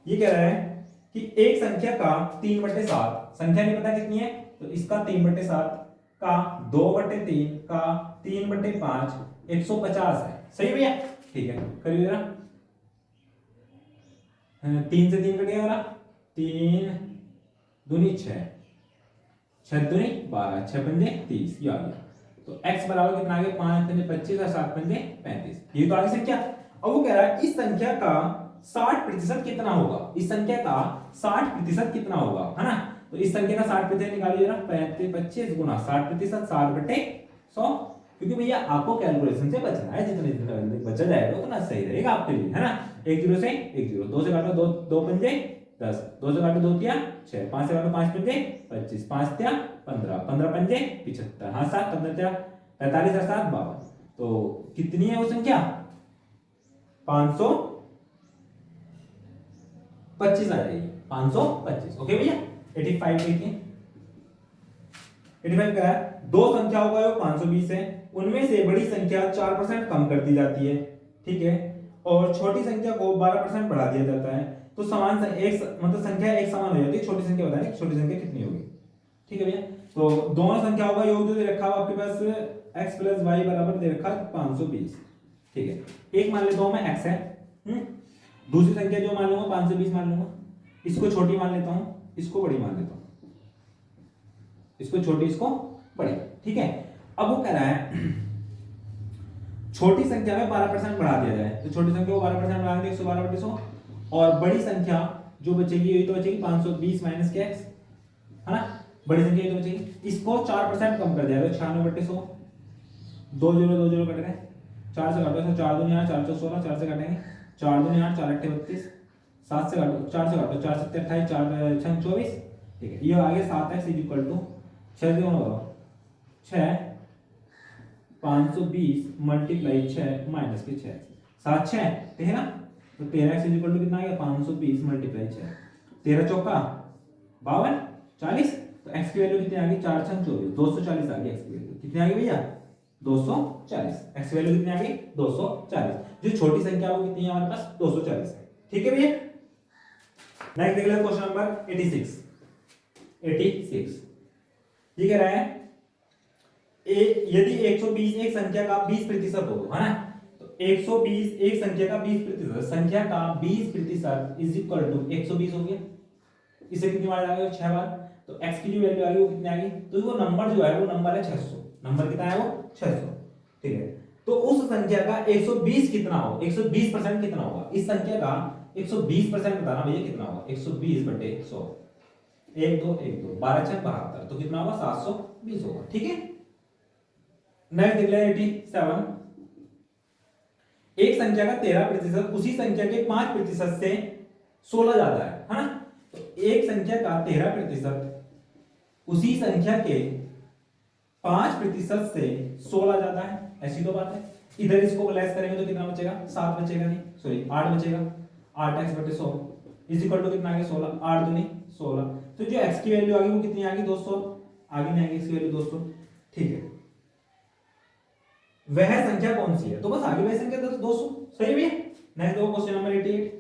[SPEAKER 1] ये कह रहा है कि एक संख्या का 3/7, संख्या नहीं पता कितनी है, तो इसका 3/7 का 2/3 का 3/5 150 है। सही भैया, ठीक है, करिए जरा। 3 से 3 कट गया, 3 दूनी 6, 6 दूनी 12, 6 पंजे 30, ये आ गया। तो x बराबर कितना आ गया 5 पंजे 25 और 7 पंजे 35, ये तो आ गई संख्या। अब वो कह रहा है इस संख्या का 60% कितना होगा, इस संख्या का 60% कितना होगा, है ना। तो इस संख्या का 60% निकालिए जरा, 35 25 गुना 60%, 60/100, क्योंकि भैया आपको कैलकुलेशन से बचना है, जितने जितने बचा जाएगा उतना सही रहेगा आपके लिए, है ना। 1 0 से 1 0, 2 से काटो 2 2 पंजे 10, 2 से काटो 2 तिया 6, 5 से काटो 5 पंजे 25, 5 तिया 15, 15 पंजे 75, हाँ 7 15 तिया 45 और 7 52, तो कितनी है वो संख्या 525 आ जाएगी, 525। ओके भैया, 85 देखिए, 85 का है दो संख्याओं का योग 520 है, उनमें से बड़ी संख्या 4% कम कर दी जाती है, ठीक है, और छोटी संख्या को 12% बढ़ा दिया जाता है, तो समान एक मतलब संख्या एक समान हो जाती है। छोटी संख्या बताएं छोटी संख्या कितनी होगी, ठीक है भैया। तो दोनों संख्याओं का योग जो दे रखा हुआ आपके पास x + y बराबर दे रखा 520, ठीक है। एक मान लेता हूं मैं x है, दूसरी संख्या जो मान लूंगा 520 मान लूंगा, इसको छोटी मान लेता हूं, इसको बड़ी मान लेता हूं, इसको छोटी इसको बड़ी, ठीक है। अब वो कह रहा है छोटी संख्या में 12% बढ़ा दिया जाए, तो छोटी संख्या को 12% बढ़ा देंगे 112/100, और बड़ी संख्या जो बचेगी ये तो बचेगी 520 माइनस के x, है ना, बड़ी संख्या ये तो बचेगी, इसको 4% कम कर दिया तो 96/100, 2 0 2 0 कट गए, 4 से काटो, 4 दूनी 8 4 4 16, 4 से काटेंगे 4 दूनी 8 4 8 32, 7 से काटो 4 से काटो 4 7 28 4 6 24, ठीक है। ये आगे 7x = 6 से गुणा 6 520 मल्टीप्लाई 6 माइनस के 6 7 6 13, तो 13x = कितना आ गया 520 मल्टीप्लाई 6, 13 चौका 52 40, तो x की वैल्यू कितनी आ गई 4 6 24, 240 आ गई x की वैल्यू, कितनी आ गई भैया 240, x की वैल्यू कितनी आ गई 240, जो छोटी संख्या वो कितनी है हमारे पास 240 है, ठीक है भैया। नेक्स्ट देख लेते क्वेश्चन नंबर 86, ये कह रहा है यदि 120 एक संख्या का 20% हो, है ना, तो 120 एक संख्या का 20%, संख्या का 20% इज इक्वल टू 120 हो गया, इसे कितनी बार जाएगा 6 बार, तो x की जो वैल्यू आ गई वो कितनी आ गई, तो वो नंबर जो है वो नंबर है 600, नंबर कितना है वो 600, ठीक है। तो उस संख्या का 120 कितना हो, 120% कितना होगा, इस संख्या का 120% बताना भैया कितना होगा, 120/100, 1 2 1 2 12 6 72, तो कितना होगा 720 होगा, ठीक है। नेक्स्ट देख लें 87, एक संख्या का 13% उसी संख्या के 5% से 16 ज्यादा है ना, तो एक संख्या का 13% उसी संख्या के 5% से 16 ज्यादा है, ऐसी तो बात है। इधर इसको लेस करेंगे तो कितना बचेगा 7 बचेगा, नहीं सॉरी 8 बचेगा, 8x/100 इज इक्वल टू कितना आ गया 16, 8 दूनी 16, तो जो x की वैल्यू आ गई वो कितनी आ गई 200, आगे नहीं आएगी x की वैल्यू 200, ठीक है। वह संख्या कौन सी है, तो बस आगे वह संख्या 200, सही है। नेक्स्ट देखो क्वेश्चन नंबर 88,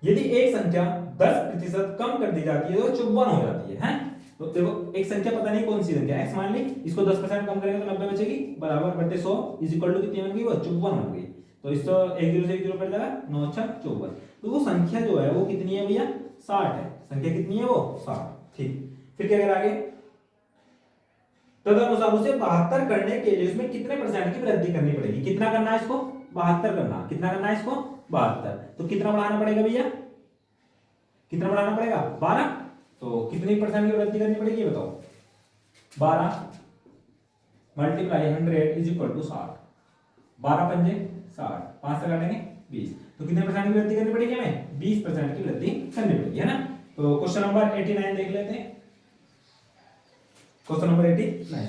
[SPEAKER 1] यदि एक संख्या 10% कम कर दी जाती है तो 54 हो जाती है, हैं? तो देखो एक संख्या पता नहीं कौन सी संख्या x मान ली, इसको 10% कम करेंगे तो 90 बचेगी, बराबर बटे 100 इज इक्वल टू कितनी बन गई वो 54 बन गई, तो इसको 1 0 से 1 0 कट जाएगा 9 6 54, तो वो संख्या जो है वो कितनी है भैया 60 है, संख्या कितनी है वो 60, ठीक। फिर क्या करें आगे, तदनुसार उसे 72 करने के लिए उसमें कितने परसेंट की वृद्धि करनी पड़ेगी? कितना करना है इसको? 72 करना। कितना करना है इसको? 72। तो कितना बढ़ाना पड़ेगा भैया? कितना बढ़ाना पड़ेगा? 12। तो कितनी परसेंट की वृद्धि करनी पड़ेगी बताओ? 12 मल्टीप्लाई 100 इज इक्वल टू 60। 12 पंजे 60, 5 से काटेंगे 20। तो कितने परसेंट की वृद्धि करनी पड़ेगी हमें? 20% की वृद्धि करनी पड़ेगी, है ना। तो क्वेश्चन नंबर 89 देख लेते हैं। क्वेश्चन नंबर 89,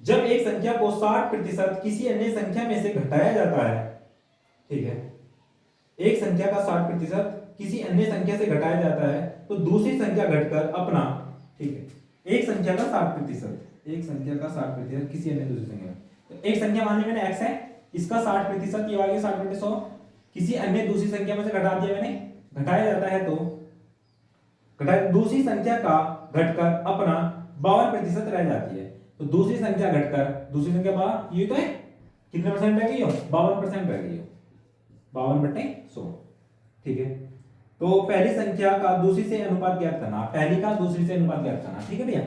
[SPEAKER 1] जब एक संख्या को 60% किसी अन्य संख्या में से घटाया जाता है, ठीक है, एक संख्या का 60% किसी अन्य संख्या से घटाया जाता है तो दूसरी संख्या घटकर अपना, ठीक है, एक संख्या का 60%, एक संख्या का 60% किसी अन्य दूसरी संख्या, तो एक संख्या मान ली मैंने x है, इसका 60% ये आ गया 60/100, किसी अन्य दूसरी संख्या में से घटा दिया मैंने, घटाया जाता है तो दूसरी संख्या का घटकर अपना 52% रह जाती है। तो दूसरी संख्या घटकर, दूसरी संख्या ये तो है, कितने परसेंट रह गई हो? 52% रह गई हो, 52/100, ठीक है। तो पहली संख्या का दूसरी से अनुपात ज्ञात करना, पहली का दूसरी से अनुपात ज्ञात करना, ठीक है भैया।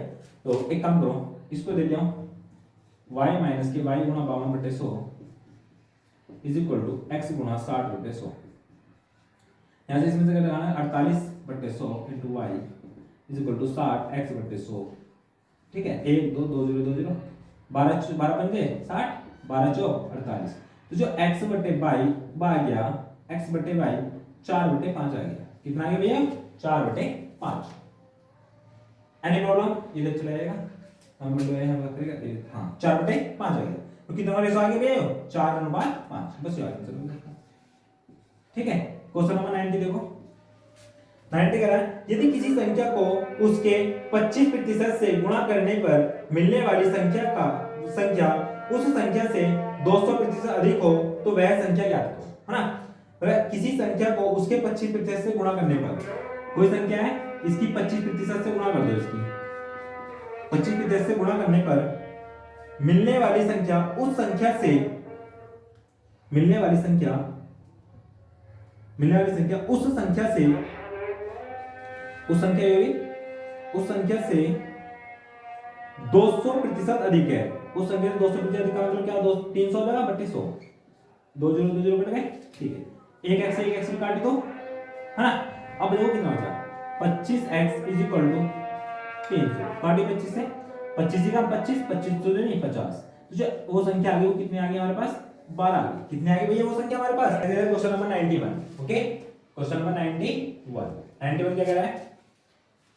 [SPEAKER 1] तो एक काम करो, इसको दे दिया y माइनस के y गुणा 52/100 इज इक्वल टू x गुणा 60/100। यहां से इसमें से लगाना है 48/100 into y is equal to 60x/100, ठीक है। 1 2 2 0 2 0 12 12 पंजे 60, 12 चौक 48। तो जो x/y आ गया, x/y 4/5 आ गया। कितना आ गया भैया? 4/5। Any problem? इधर चला जाएगा, हम बात करेगा, हाँ 4/5 आ गया। तो कितना रेशो आ गया भैया? 4:5। बस ये आंसर, ठीक है। क्वेश्चन नंबर 90 देखो, 90 कह रहा है, यदि किसी संख्या को उसके 25% से गुणा करने पर मिलने वाली संख्या उस संख्या से 200% अधिक हो तो वह संख्या ज्ञात करो, है ना। अगर किसी संख्या को उसके 25% से गुणा करने पर, कोई संख्या है, इसकी 25% से गुणा कर दो, इसकी 25% से गुणा करने पर मिलने वाली संख्या उस संख्या से, मिलने वाली संख्या उस संख्या से 200% अधिक है। उस संख्या से 200% अधिक का मतलब क्या? 300 हो जाएगा बट्टे 100, 2 0 2 0 कट गए, ठीक है। एक एक्स काट दो, है ना। अब देखो कितना बचा, 25x इज इक्वल टू 300, काटी 25 से, 25 का 25 25 तो नहीं 50। तो जो वो संख्या आ गई वो कितनी आ गई हमारे पास? 12 आ गई। कितनी आ गई भैया वो संख्या हमारे पास? Question number 91, okay. Question number 91 क्या कह रहा है?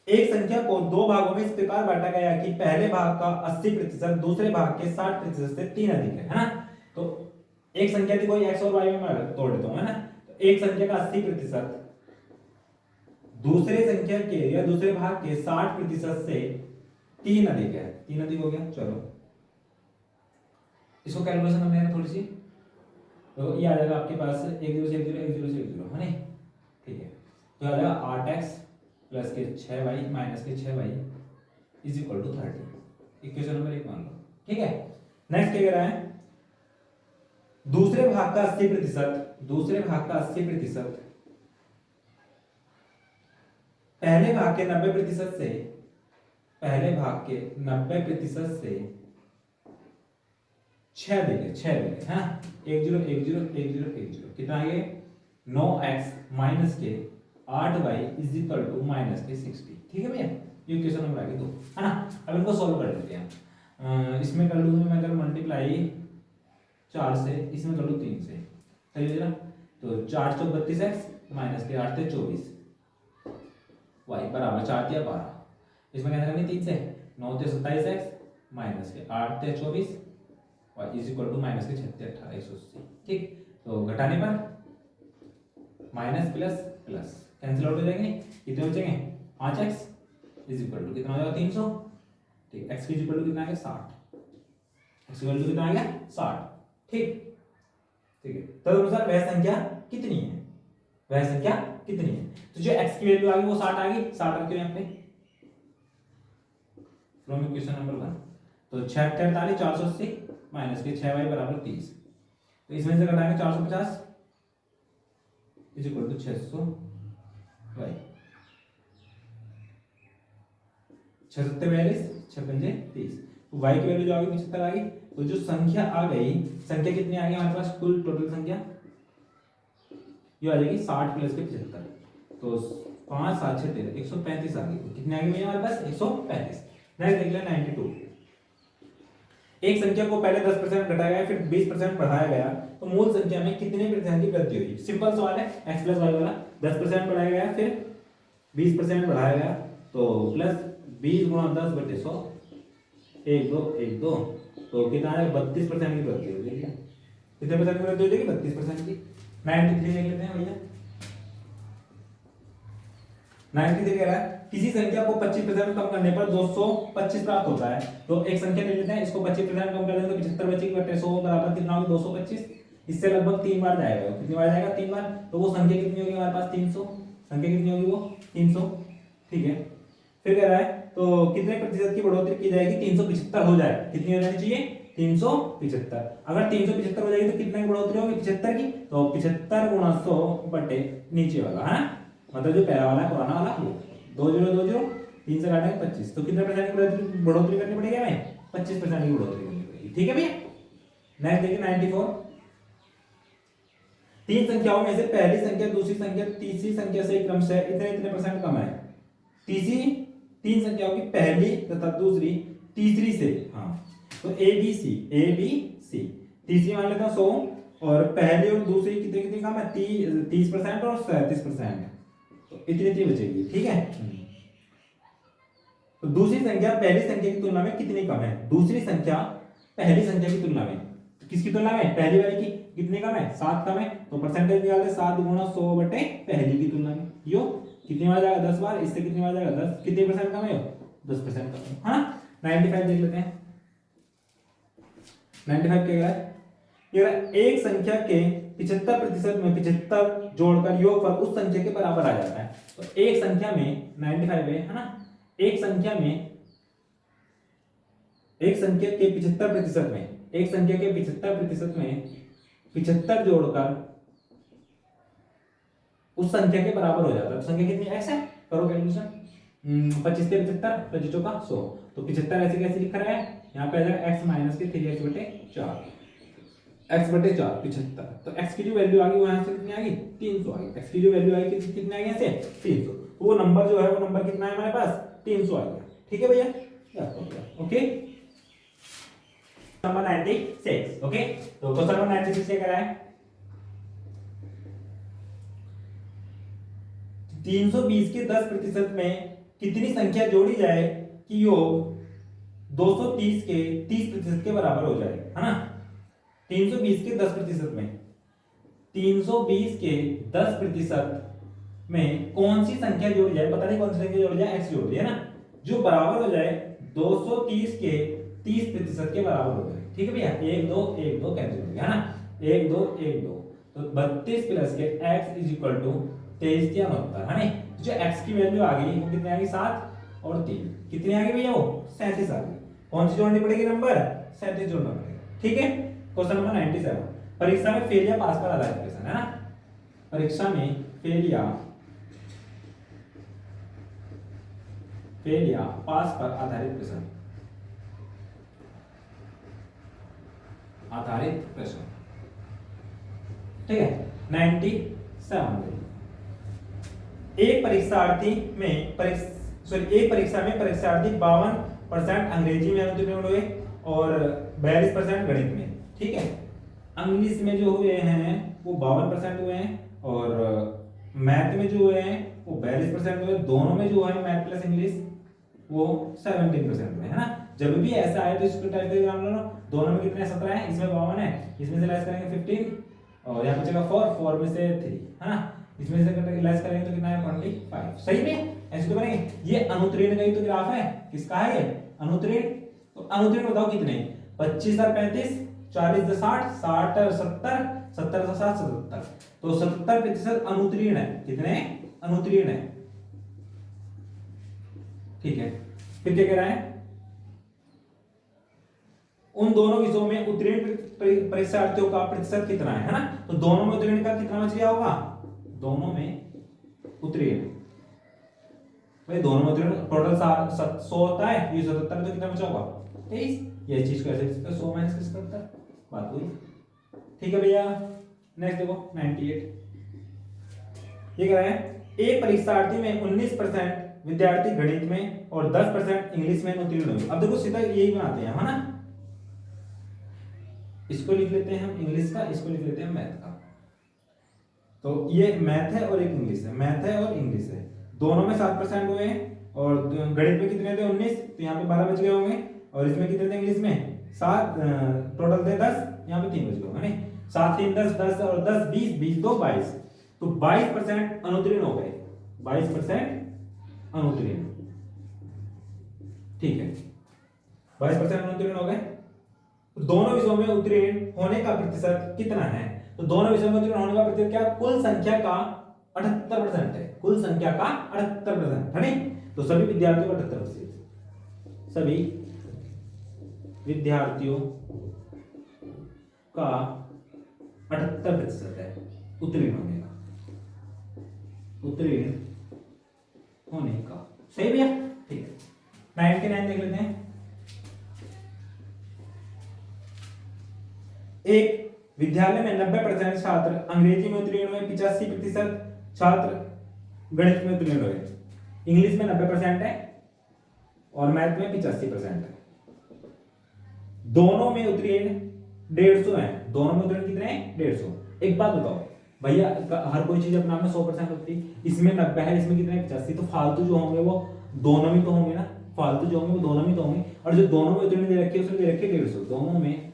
[SPEAKER 1] एक संख्या को दो भागों में इस प्रकार बांटा गया कि पहले भाग का 80% दूसरे भाग के 60% से 3 अधिक है ना। तो एक संख्या थी कोई x और y में मैं तोड़ देता हूं, है ना। तो एक संख्या का 80% दूसरे संख्या के या दूसरे भाग के 60% से 3 अधिक है। 3 अधिक हो गया, चलो इसको कैलकुलेशन करनी है थोड़ी सी। तो ये आ जाएगा आपके पास 1 0 से 1 0 1 0 से 1 0, है ना, ठीक है। तो आ जाएगा 8x प्लस के 6y माइनस के 6y is equal to 30। Equation number 1 मान लो, ठीक है। नेक्स्ट क्या कह रहा है? दूसरे भाग का 80%, दूसरे भाग का 80% पहले भाग के 90% से, पहले भाग के 90% से 6 देंगे, 6 देंगे, है ना। 1 0 1 0 1 0 1 0 कितना आगे? 9x माइनस के 8y is equal to minus के 60, ठीक है भैया। ये क्वेश्चन नंबर आगे 2, है ना। अब इनको सॉल्व कर लेते हैं। इसमें कर लूंगा मैं, अगर मल्टीप्लाई 4 से, इसमें कर लूँ 3 से, सही है ना। तो 4 चौक 32x माइनस के 8 थे 24 y बराबर 4 दिया 12। इसमें क्या करनी 3 से, 9 थे 27x माइनस के 8 थे 24 y is equal to minus के 36 18 180, ठीक। तो घटाने पर minus plus plus cancel out हो जाएंगे, कितने बचेंगे? 5x इज इक्वल टू कितना हो जाएगा? 300, ठीक। x इज इक्वल टू कितना आ गया? 60, x इक्वल टू कितना आ गया? 60, ठीक, ठीक है। तदनुसार वह संख्या कितनी है? वह संख्या कितनी है? तो जो x की वैल्यू आ गई वो 60 आ गई, 60 रखियो यहां पे फ्रॉम इक्वेशन नंबर 1। तो 6 48 480 माइनस के 6y बराबर 30। तो इसमें से घटाएंगे 450 इज इक्वल टू 600 y 6 7 42 6 5 30। तो y की वैल्यू जो आ गई 75 आ गई। तो जो संख्या आ गई, संख्या कितनी आ गई हमारे पास, कुल टोटल संख्या ये आ जाएगी 60 प्लस के 75। तो 5 7 6 13 135 आ गई। तो कितनी आ गई भैया हमारे पास 135। नेक्स्ट देख लें 92। एक संख्या को पहले 10% घटाया गया फिर 20% बढ़ाया गया तो मूल संख्या में कितने प्रतिशत की वृद्धि हुई। सिंपल सवाल है, x प्लस वाई वाला 10% बढ़ाया गया फिर 20% बढ़ाया गया तो प्लस 20 गुणा 10 बटे 100 1 2 1 2 तो कितना है 32% की वृद्धि हो जाएगी। कितने परसेंट की वृद्धि हो जाएगी 32% की। 93 देख लेते हैं भैया। 93 कह रहा है किसी संख्या को 25% कम करने पर 225 प्राप्त होता है। तो एक संख्या ले लेते हैं, इसको 25% कम कर दें तो 75 बचेगी बटे 100 बराबर कितना होगा 225। इससे लगभग 3 बार जाएगा। कितनी बार जाएगा 3 बार। तो वो संख्या कितनी होगी हमारे पास 300। संख्या कितनी होगी वो 300। ठीक है, फिर कह रहा है तो कितने प्रतिशत की बढ़ोतरी की जाएगी 375 हो जाए। कितनी हो जानी चाहिए 375। अगर 375 हो जाएगी तो कितने की बढ़ोतरी होगी 75 की। तो 75 गुणा 100 बटे नीचे वाला है मतलब जो पहला वाला पुराना वाला वो 2 0 2 0 3 से काटेंगे 25। तो कितने परसेंट की बढ़ोतरी करनी पड़ेगी हमें 25% की बढ़ोतरी करनी पड़ेगी। ठीक है भैया। नेक्स्ट देखिए 94। तीन संख्याओं में से पहली संख्या दूसरी संख्या तीसरी संख्या से क्रमशः इतने इतने परसेंट कम है। तीसरी तीन संख्याओं की पहली तथा दूसरी तीसरी से, हाँ तो ए बी सी तीसरी मान लेता हूं 100 और पहली और दूसरी कितने कितने कम है 30% और 37%। तो इतनी बचेगी। ठीक है, तो दूसरी संख्या पहली संख्या की तुलना में कितनी कम है। दूसरी संख्या पहली संख्या की तुलना में, तो किसकी तुलना में पहली वाली की कितनी कम है 7 कम है। तो परसेंटेज निकाल दे 7 गुणा 100 बटे पहली की तुलना में। यो कितनी बार जाएगा 10 बार। इससे कितनी बार जाएगा 10। कितने परसेंट कम है 10% कम है। हाँ 95 देख लेते हैं। 95 क्या है ये एक संख्या के 75% में 75 जोड़कर योगफल उस संख्या के बराबर आ जाता है। तो एक संख्या में 95 है ना, एक संख्या के 75% में एक संख्या के 75% में 75 जोड़कर उस संख्या के बराबर हो जाता है। तो संख्या कितनी x है, करो कैलकुलेशन। 25 के 75 25 चौका 100। तो 75 ऐसे कैसे लिखा रहा है यहाँ पे आ जाएगा x माइनस के 3x बटे 4 x बटे 4 75। तो x की जो वैल्यू आ गई वो यहाँ से कितनी आ गई 300 आ गई। x की जो वैल्यू आई कितनी आ गई ऐसे 300। तो वो नंबर जो है वो नंबर कितना है हमारे पास 300 आ गया। ठीक है भैया, ओके। नंबर 96। ओके, तो क्वेश्चन नंबर 96 क्या करा है 320 के 10% में कितनी संख्या जोड़ी जाए कि योग 230 के 30% के बराबर हो जाए, है ना। 320 के 10% में 320 के 10% में कौन सी संख्या जोड़ी जाए, पता नहीं कौन सी संख्या जोड़ी जाए, x जोड़ दिया ना, जो बराबर हो जाए 230 के 30% के बराबर हो जाए। ठीक है भैया, 1 2 1 2 कैंसिल हो गया, है ना, 1 2 1 2 तो 32 प्लस के x इज इक्वल टू 23 या 69, है ना। जो x की वैल्यू आ गई वो कितनी आ गई 7 और 3 कितनी आ गई भैया वो 37 आ गई। कौन सी जोड़नी पड़ेगी नंबर 37 जोड़ना पड़ेगा। ठीक है, क्वेश्चन नंबर 97। परीक्षा में फेल या पास पर आधारित प्रश्न, है ना। परीक्षा में फेल या पास पर आधारित प्रश्न, ठीक है। 97 एक परीक्षार्थी में परीक्षार्थी 52% अंग्रेजी में उत्तीर्ण हुए और 42% गणित में। ठीक है, इंग्लिश में जो हुए हैं वो 52% हुए हैं और मैथ में जो हुए हैं वो 42% हुए। दोनों में जो है मैथ प्लस इंग्लिश वो 17% हुए, है ना। जब भी ऐसा आए तो इसको टाइप करके नाम लो। दोनों में कितने 17 है, इसमें 52 है, इसमें से लेस करेंगे 15 और यहाँ बचेगा 4 में से 3, है ना। इसमें से लेस करेंगे तो कितना है 25। सही में ऐसे तो बनेंगे। ये अनुत्तीर्ण का ही तो ग्राफ है, किसका है ये अनुत्तीर्ण। तो अनुत्तीर्ण बताओ कितने 25 और 35 40 से 60 60 और 70 70 से 60 77। तो 70% अनुत्तीर्ण है। कितने अनुत्तीर्ण है। ठीक है, फिर क्या कह रहा है उन दोनों विषयों में उत्तीर्ण परीक्षार्थियों का प्रतिशत कितना है ना। तो दोनों में उत्तीर्ण का कितना बच गया होगा, दोनों में उत्तीर्ण भाई दोनों में उत्तीर्ण टोटल 100 होता है, ये 77 तो कितना बचा होगा 23, ये चीज को ऐसे 100 माइनस 70, बात हुई। ठीक है भैया। नेक्स्ट देखो 98, ये कह रहा है एक परीक्षार्थी में 19% विद्यार्थी गणित में और 10% इंग्लिश में उत्तीर्ण हुए। अब देखो सीधा यही बनाते हैं, है ना, इसको लिख लेते हैं हम इंग्लिश का, इसको लिख लेते हैं मैथ का। तो ये मैथ है और एक इंग्लिश है, मैथ है और इंग्लिश है, दोनों में 7% हुए हैं। और गणित में कितने थे 19, तो यहाँ पे 12 बच गए होंगे। और इसमें कितने थे इंग्लिश में 7, टोटल थे 10, यहाँ पे 3 बच गए होंगे। 7 3 10, 10 और 10 20, 20 2 22, तो 22% अनुत्तीर्ण हो गए, 22% अनुत्तीर्ण। ठीक है, 22% अनुत्तीर्ण हो गए। दोनों विषयों में उत्तीर्ण होने का प्रतिशत कितना है? तो दोनों विषयों में उत्तीर्ण होने का प्रतिशत क्या? कुल संख्या का 78% है, कुल संख्या का 78% है नहीं, तो सभी विद्यार्थियों का 78%, सभी विद्यार्थियों का 78% है उत्तीर्ण होने का, उत्तीर्ण होने का। सही भैया? ठीक है, 99 देख लेते हैं। एक विद्यालय में 90% छात्र अंग्रेजी में उत्तीर्ण हुए, 85% छात्र गणित में उत्तीर्ण हुए। इंग्लिश में 90% है और मैथ में 85% है। दोनों में उत्तीर्ण 150 है, दोनों में उत्तीर्ण कितने हैं? 150। एक बात बताओ भैया, हर कोई चीज अपने आप में 100% होती है, इसमें 90 है, इसमें कितने 85, तो फालतू जो होंगे वो दोनों में तो होंगे ना, फालतू जो होंगे वो दोनों में तो होंगे। और जो दोनों में उत्तीर्ण दे रखे उसने दे रखे 150, दोनों में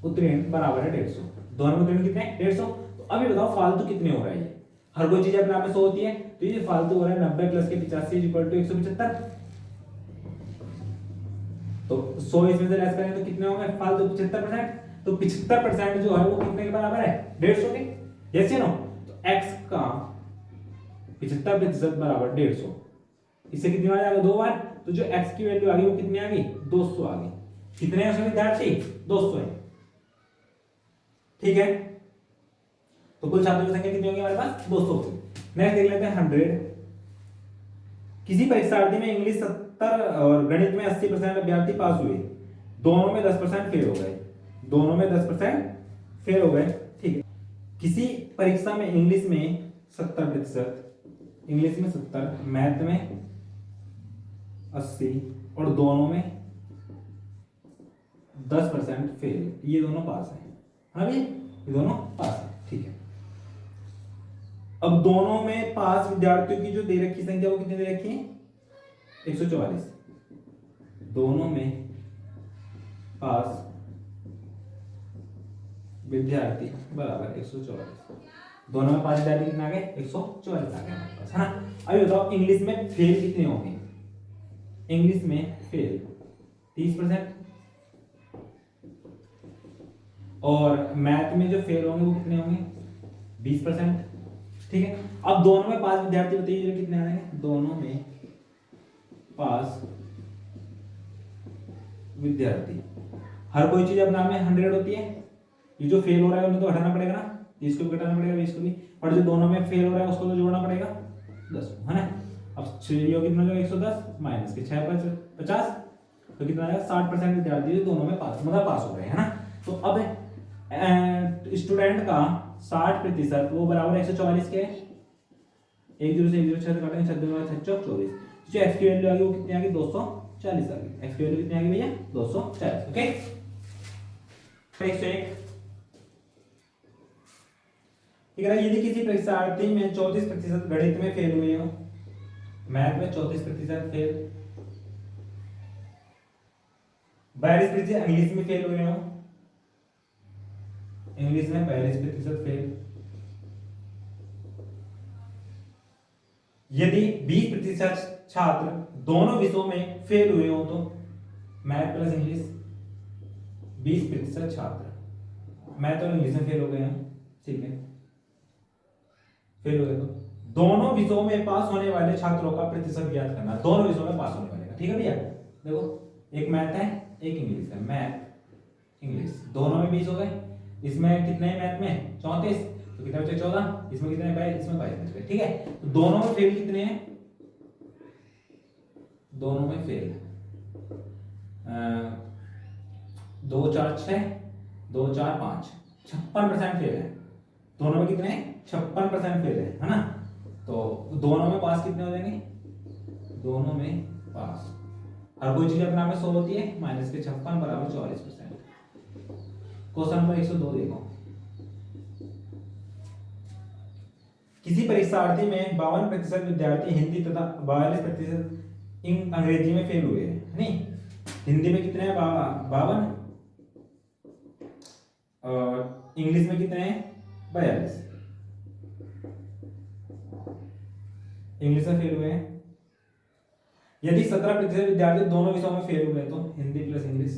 [SPEAKER 1] उत्तीर्ण बराबर है 150, दोनों में उत्तीर्ण कितने हैं? 150। तो अभी बताओ फालतू कितने हो रहा है? हर कोई चीज अपने आप में 100 होती है, तो ये फालतू हो रहा है 90 प्लस के 85 इक्वल टू 175। तो 100 इसमें से लेस करें तो कितने होंगे फालतू? 75%। तो 75% जो है वो कितने के बराबर है? 150 के। यस या नो? तो x का 75% बराबर 150, इससे कितनी बार आएगा? 2 बार। तो जो x की वैल्यू आ गई वो कितनी आ गई? 200 आ गई। कितने हैं उसमें विद्यार्थी? 200 है। ठीक है, तो कुल छात्रों की संख्या कितनी होगी हमारे पास? 200 होगी। नेक्स्ट देख लेते हैं 100। किसी परीक्षार्थी में इंग्लिश 70 और गणित में 80% अभ्यर्थी पास हुए, दोनों में 10% फेल हो गए, दोनों में 10% फेल हो गए। ठीक है, किसी परीक्षा में इंग्लिश में 70%, इंग्लिश में 70, मैथ में 80 और दोनों में 10% फेल, ये दोनों पास है। हाँ भैया, ये दोनों पास है। ठीक है, अब दोनों में पास विद्यार्थियों की जो दे रखी संख्या वो कितनी दे रखी है? 144। दोनों में पास विद्यार्थी बराबर 144, दोनों में पास विद्यार्थी कितने आ गए? 144 आ गए हमारे पास, है ना। अभी बताओ इंग्लिश में फेल कितने होंगे? इंग्लिश में फेल 30% और मैथ में जो फेल होंगे वो कितने होंगे? 20%। ठीक है, अब दोनों में पास विद्यार्थी बताइए कितने आ रहे हैं? दोनों में पास विद्यार्थी, हर कोई चीज अपने आप में 100 होती है, ये जो फेल हो रहा है उन्हें तो हटाना पड़ेगा ना, 30 को भी घटाना पड़ेगा, 20 को भी, और जो दोनों में फेल हो रहा है उसको तो जोड़ना पड़ेगा 10, है ना। अब 6 कितना हो जाएगा? 110 माइनस के 6 50, तो कितना आएगा? 60% विद्यार्थी दोनों में पास, मतलब पास हो रहे हैं, है ना। तो अब स्टूडेंट का 60% वो बराबर 144 के, 10 से 1 0 6 काटेंगे, 6 2 6 24, जो x की वैल्यू आ गई वो कितनी आ गई? 240 आ गई। x की वैल्यू कितनी आ गई भैया? 240। ओके, 101। ठीक है, यदि किसी परीक्षार्थी में 34% गणित में फेल हुए हो, मैथ में 34% फेल, 42% इंग्लिश में फेल हुए हो, इंग्लिश में 42% फेल, यदि 20% छात्र दोनों विषयों में फेल हुए हो, तो मैथ प्लस इंग्लिश 20% छात्र मैथ और इंग्लिश में फेल हो गए हैं, ठीक है, फेल हो गए, तो दोनों विषयों में पास होने वाले छात्रों का प्रतिशत ज्ञात करना, दोनों विषयों में पास होने वाले का। ठीक है भैया, देखो एक मैथ है एक इंग्लिश है, मैथ इंग्लिश दोनों में 20 हो गए, इसमें कितने हैं मैथ में? 34, तो कितने बचे? 14, इसमें कितने? 22, इसमें 22 बच गए। ठीक है, तो दोनों में फेल कितने हैं? दोनों में फेल 2 4 6, 2 4 5, 56% फेल है। दोनों में कितने 56% फेल है ना। तो दोनों में पास कितने हो जाएंगे, दोनों में पास। हर कोई चीज अपने आप में 100 होती है, माइनस के 56 बराबर 44%। क्वेश्चन नंबर 102 देखो, किसी परीक्षार्थी में 52% विद्यार्थी हिंदी तथा 42% अंग्रेजी में फेल हुए हैं, नहीं। हिंदी में कितने हैं 52 और इंग्लिश में कितने हैं 42, इंग्लिश में फेल हुए हैं। यदि 17% विद्यार्थी दोनों विषयों में फेल हुए तो हिंदी प्लस इंग्लिश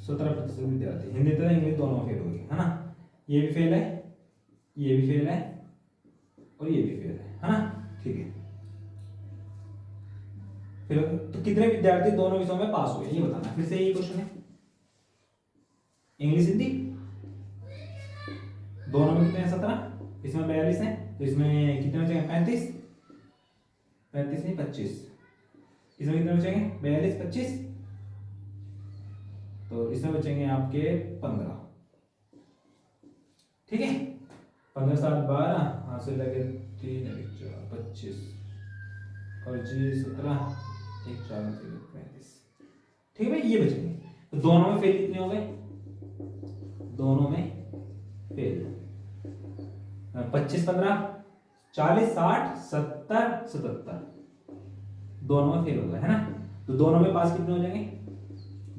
[SPEAKER 1] 17% विद्यार्थी हिंदी तथा इंग्लिश दोनों में फेल हुए, है ना। ये भी फेल है, ये भी फेल है और ये भी फेल है ना, ठीक है। फिर तो कितने विद्यार्थी दोनों विषयों में पास हुए ये बताना। फिर से यही क्वेश्चन है, इंग्लिश हिंदी दोनों में कितने हैं 17, इसमें 42 है, तो इसमें कितने बचेंगे 35 नहीं 25, इसमें कितने बचेंगे 42 25, तो इसमें बचेंगे आपके 15, ठीक है। 15 7 12, हाथ से लगे 3 1 4 25 और जी 17 1 4 35, ठीक है भाई। ये बचेंगे, तो दोनों में फेल कितने हो गए, दोनों में फेल 25 15 40 60 70 77, दोनों में फेल हो गए, है ना। तो दोनों में पास कितने हो जाएंगे,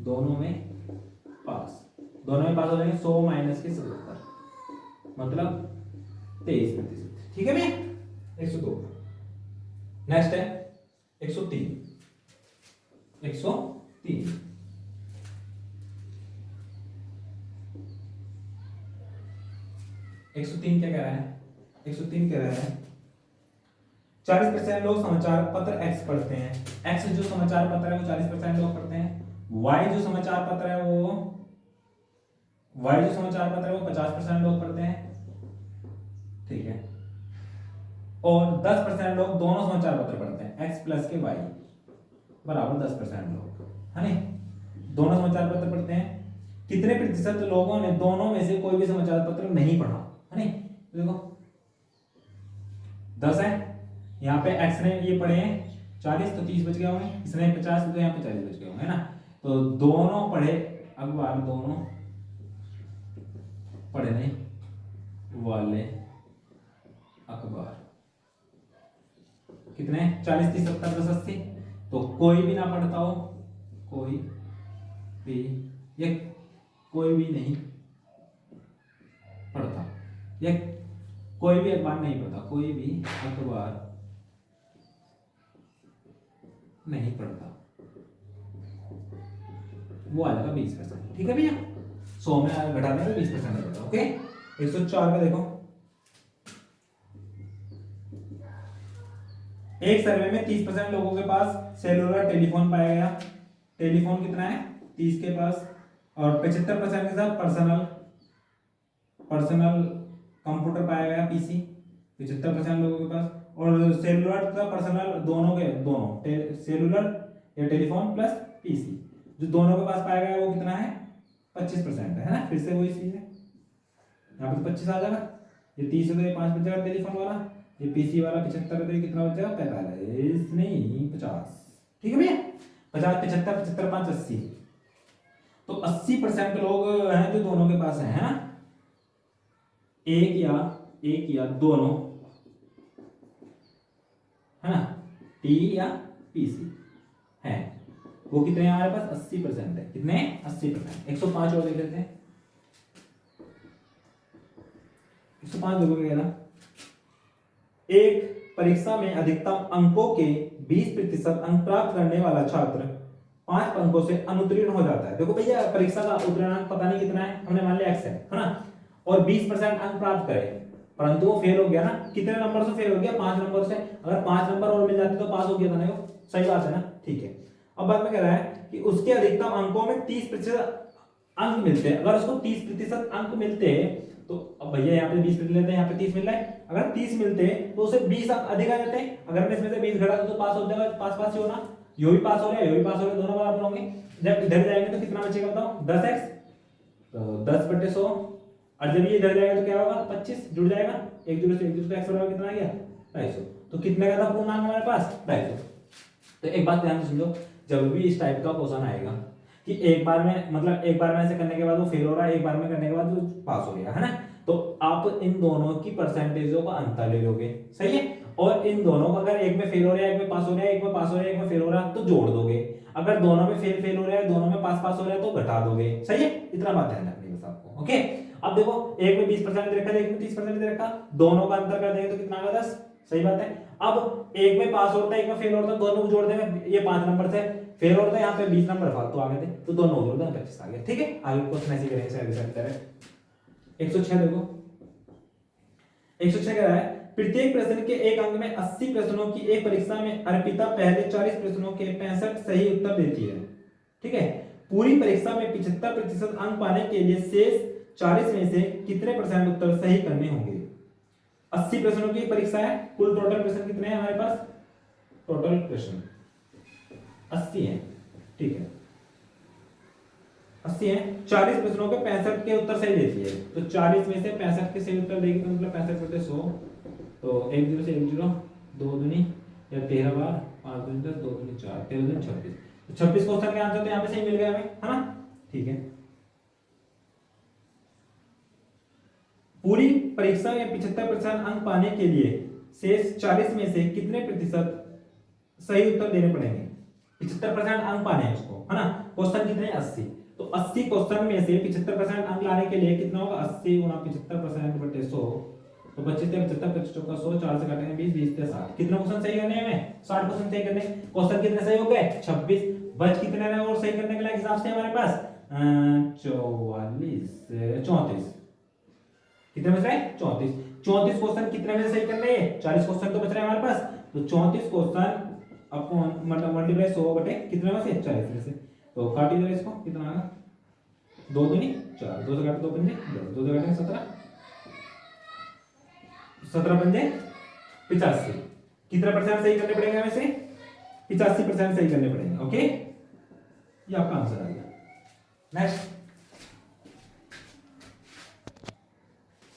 [SPEAKER 1] दोनों में पास हो जाएंगे 100 माइनस के 77, मतलब 23%, ठीक है भैया। 102। नेक्स्ट है 103। 103 103 क्या कह रहा है, 103 कह रहा है 40% लोग समाचार पत्र एक्स पढ़ते हैं। एक्स जो समाचार पत्र है वो 40% लोग पढ़ते हैं। वाई जो समाचार पत्र है वो 50% लोग पढ़ते हैं, ठीक है। और 10% लोग दोनों समाचार पत्र पढ़ते हैं, एक्स प्लस के वाई बराबर 10% लोग, है नहीं, दोनों समाचार पत्र पढ़ते हैं। कितने प्रतिशत लोगों ने दोनों में से कोई भी समाचार पत्र नहीं पढ़ा, है नहीं। देखो 10 है, यहाँ पे एक्स ने ये पढ़े हैं 40, तो 30 बच गए होंगे, इसने 50, तो यहाँ पे 40 बच गए होंगे, है ना। तो दोनों पढ़े अखबार, दोनों पढ़ने वाले अखबार कितने 40 30 70 10 80, तो कोई भी ना पढ़ता हो, कोई भी, ये कोई भी नहीं पढ़ता, ये कोई भी अखबार नहीं पढ़ता, कोई भी अखबार नहीं पढ़ता, वो आ जाएगा 20%, ठीक है भैया। 100 में घटा देंगे 20% आ जाएगा, ओके। 104 में देखो, एक सर्वे में 30% लोगों के पास सेलुलर टेलीफोन पाया गया। टेलीफोन कितना है 30 के पास, और 75% के साथ पर्सनल कंप्यूटर पाया गया पीसी 75% लोगों के पास, और सेलुलर तथा पर्सनल दोनों सेलुलर या टेलीफोन प्लस पीसी जो दोनों के पास पाया गया वो कितना है 25% है ना। फिर से वही चीज है, यहाँ पे 25 आ जाएगा, ये 30 है तो ये 5 बच जाएगा टेलीफोन वाला, ये पीसी वाला 75 है तो ये कितना बच जाएगा 45 नहीं 50, ठीक है भैया। 50 75 75 5 80, तो 80% लोग हैं जो दोनों के पास है ना। एक या दोनों, है ना, टी या पीसी है, वो कितने हैं हमारे पास 80% है, कितने 80%। 105 और देख लेते हैं। 105 देखो क्या कह रहा, एक परीक्षा में अधिकतम अंकों के 20% अंक प्राप्त करने वाला छात्र 5 अंकों से अनुत्तीर्ण हो जाता है। देखो भैया परीक्षा का उत्तीर्णांक पता नहीं कितना है, हमने मान लिया x है ना, और 20% अंक प्राप्त करे, परंतु वो फेल हो गया ना। कितने नंबर से फेल हो गया 5 नंबर से, अगर 5 नंबर और मिल जाते तो पास हो गया था ना, वो सही बात है ना, ठीक है। अब बात में कह रहा है कि उसके अधिकतम अंकों में 30% अंक मिलते हैं। अगर उसको 30% अंक मिलते तो अब भैया यहाँ पे 20 लेते हैं, यहाँ पे 30 मिल रहा है, अगर 30 मिलते तो उसे 20 अंक अधिक आ जाते हैं। अगर मैं इसमें से 20 घटा दूं तो पास हो जाएगा, पास ही होना। यो भी पास हो रहा है, यो भी पास हो रहा है, दोनों बराबर होंगे। जब इधर जाएंगे तो कितना बचेगा बताओ, 10x, तो 10/100। और जब ये इधर जाएगा तो क्या होगा, 25 जुड़ जाएगा, एक जीरो से x बराबर कितना आ गया, 250। तो कितने का था पूर्णांक हमारे पास, 250। तो एक बात ध्यान से समझो, जब भी इस टाइप का क्वेश्चन आएगा कि एक बार में मतलब एक बार में ऐसे करने के बाद वो फेल हो रहा है, एक बार में करने के बाद वो पास हो गया है ना, तो आप इन दोनों की परसेंटेजों का अंतर ले लोगे, सही है। और इन दोनों का अगर एक में फेल हो रहा है, एक में पास हो रहा है, एक में पास हो रहा है, एक में फेल हो रहा है, तो जोड़ दोगे। अगर दोनों में फेल हो रहा है, दोनों में पास हो रहा है, तो घटा दोगे, सही है। इतना बात ध्यान रखनी है बस आपको, ओके। अब देखो, एक में 20% दे रखा है, एक में 30% दे रखा, दोनों का अंतर कर देंगे तो कितना आएगा, 10, सही बात है। अब एक में पास होता है, एक में फेल होता है, दोनों को जोड़ देंगे, ये 5 नंबर से फेल होता है, यहाँ पे 20 नंबर फालतू आ गए थे, तो दोनों को जोड़ देंगे, 25 आ गया, ठीक है। आगे क्वेश्चन ऐसे करेंगे, सर 106 देखो, 106 कह रहा है, प्रत्येक प्रश्न के एक अंक में 80 प्रश्नों की एक परीक्षा में अर्पिता पहले 40 प्रश्नों के 65 सही उत्तर देती है, ठीक है। पूरी परीक्षा में 75% अंक पाने के लिए शेष 40 में से कितने % उत्तर सही करने होंगे। 80 प्रश्नों की परीक्षा है, कुल टोटल प्रश्न कितने हैं हमारे पास, टोटल प्रश्न 80 है, ठीक है, 80 है। 40 प्रश्नों के 65 के उत्तर सही देती है, तो 40 में से 65 के सही उत्तर देगी तो मतलब 65/100, तो 1 0 से 1 0, 2 दूनी या 13 बार 5 दूनी 10, 2 दूनी 4, 13 दूनी 26, तो 26 क्वेश्चन के आंसर तो यहाँ पे सही मिल गया हमें, है ना, ठीक है। पूरी परीक्षा में 75% अंक पाने के लिए शेष 40 में से कितने प्रतिशत सही उत्तर देने पड़ेंगे। 75% अंक पाने हैं उसको, है ना। क्वेश्चन कितने, 80, तो 80 क्वेश्चन में से 75% अंक लाने के लिए कितना होगा, 80 × 75%/100, तो 25 से 75, 25 चौका 100, 4 से काटेंगे 20, 20 से 60, कितने क्वेश्चन सही करने हैं हमें, 60 क्वेश्चन सही करने। क्वेश्चन कितने सही हो गए, 26, बच कितने रहे और सही करने के हिसाब से हमारे पास 44 34, कितने बच रहे हैं, 34। 34 क्वेश्चन कितने में सही करने हैं, 40 क्वेश्चन तो बच रहे हैं हमारे पास, तो 34 क्वेश्चन अपॉन मतलब मल्टीप्लाई 100 बटे कितने में से, 40 में से, तो काट दीजिए इसको, कितना आएगा, 2 दूनी 4, 2 से काटे 2 पंजे 2 से काटेंगे 17, 17 पंजे 85, कितना % सही करने पड़ेंगे हमें से, 85% सही करने पड़ेंगे, ओके। ये आपका आंसर आ गया। नेक्स्ट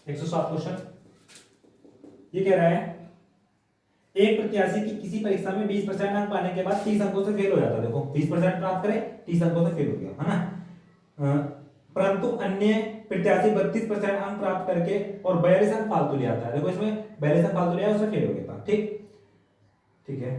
[SPEAKER 1] 107 क्वेश्चन, ये कह रहा है, एक प्रत्याशी की किसी परीक्षा में 20% अंक पाने के बाद 30 अंकों से फेल हो जाता है, देखो 20% प्राप्त करे, 30 अंकों से फेल हो गया, है ना। परंतु अन्य प्रत्याशी 32% अंक प्राप्त करके और 42 अंक फालतू ले आता है, देखो इसमें 42 अंक फालतू लिया, उसमें फेल हो गया था, ठीक है।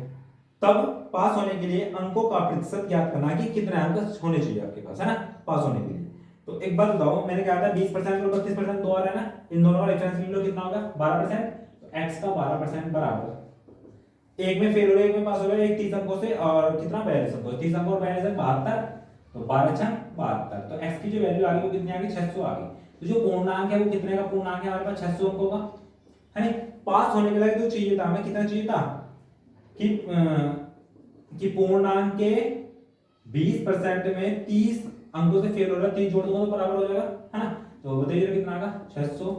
[SPEAKER 1] तब पास होने के लिए अंकों का प्रतिशत ज्ञात करना कि कितने अंक होने चाहिए आपके पास, है ना, पास होने के लिए। तो एक बात बताओ, मैंने कहा था 20% और 32% दो आ रहा है ना, इन दोनों का डिफरेंस ले लो, कितना होगा 12%, तो x का 12% बराबर, एक में फेल हो रहा है, एक में पास हो रहा है, एक 30 अंकों से और कितना 42 अंकों, 30 अंक और 42 72, तो 12 6 72, तो x की जो वैल्यू आ गई वो कितनी आ गई, 600 आ गई। तो जो पूर्णांक है वो कितने का पूर्णांक है हमारे पास, 600 अंकों का, है ना। पास होने के लिए तो चाहिए था हमें, कितना चाहिए था कि पूर्णांक के 20% में 30 अंकों से फेल हो रहा है, 30 जोड़ दो तो बराबर हो जाएगा, है ना। तो बताइए कितना आएगा, 600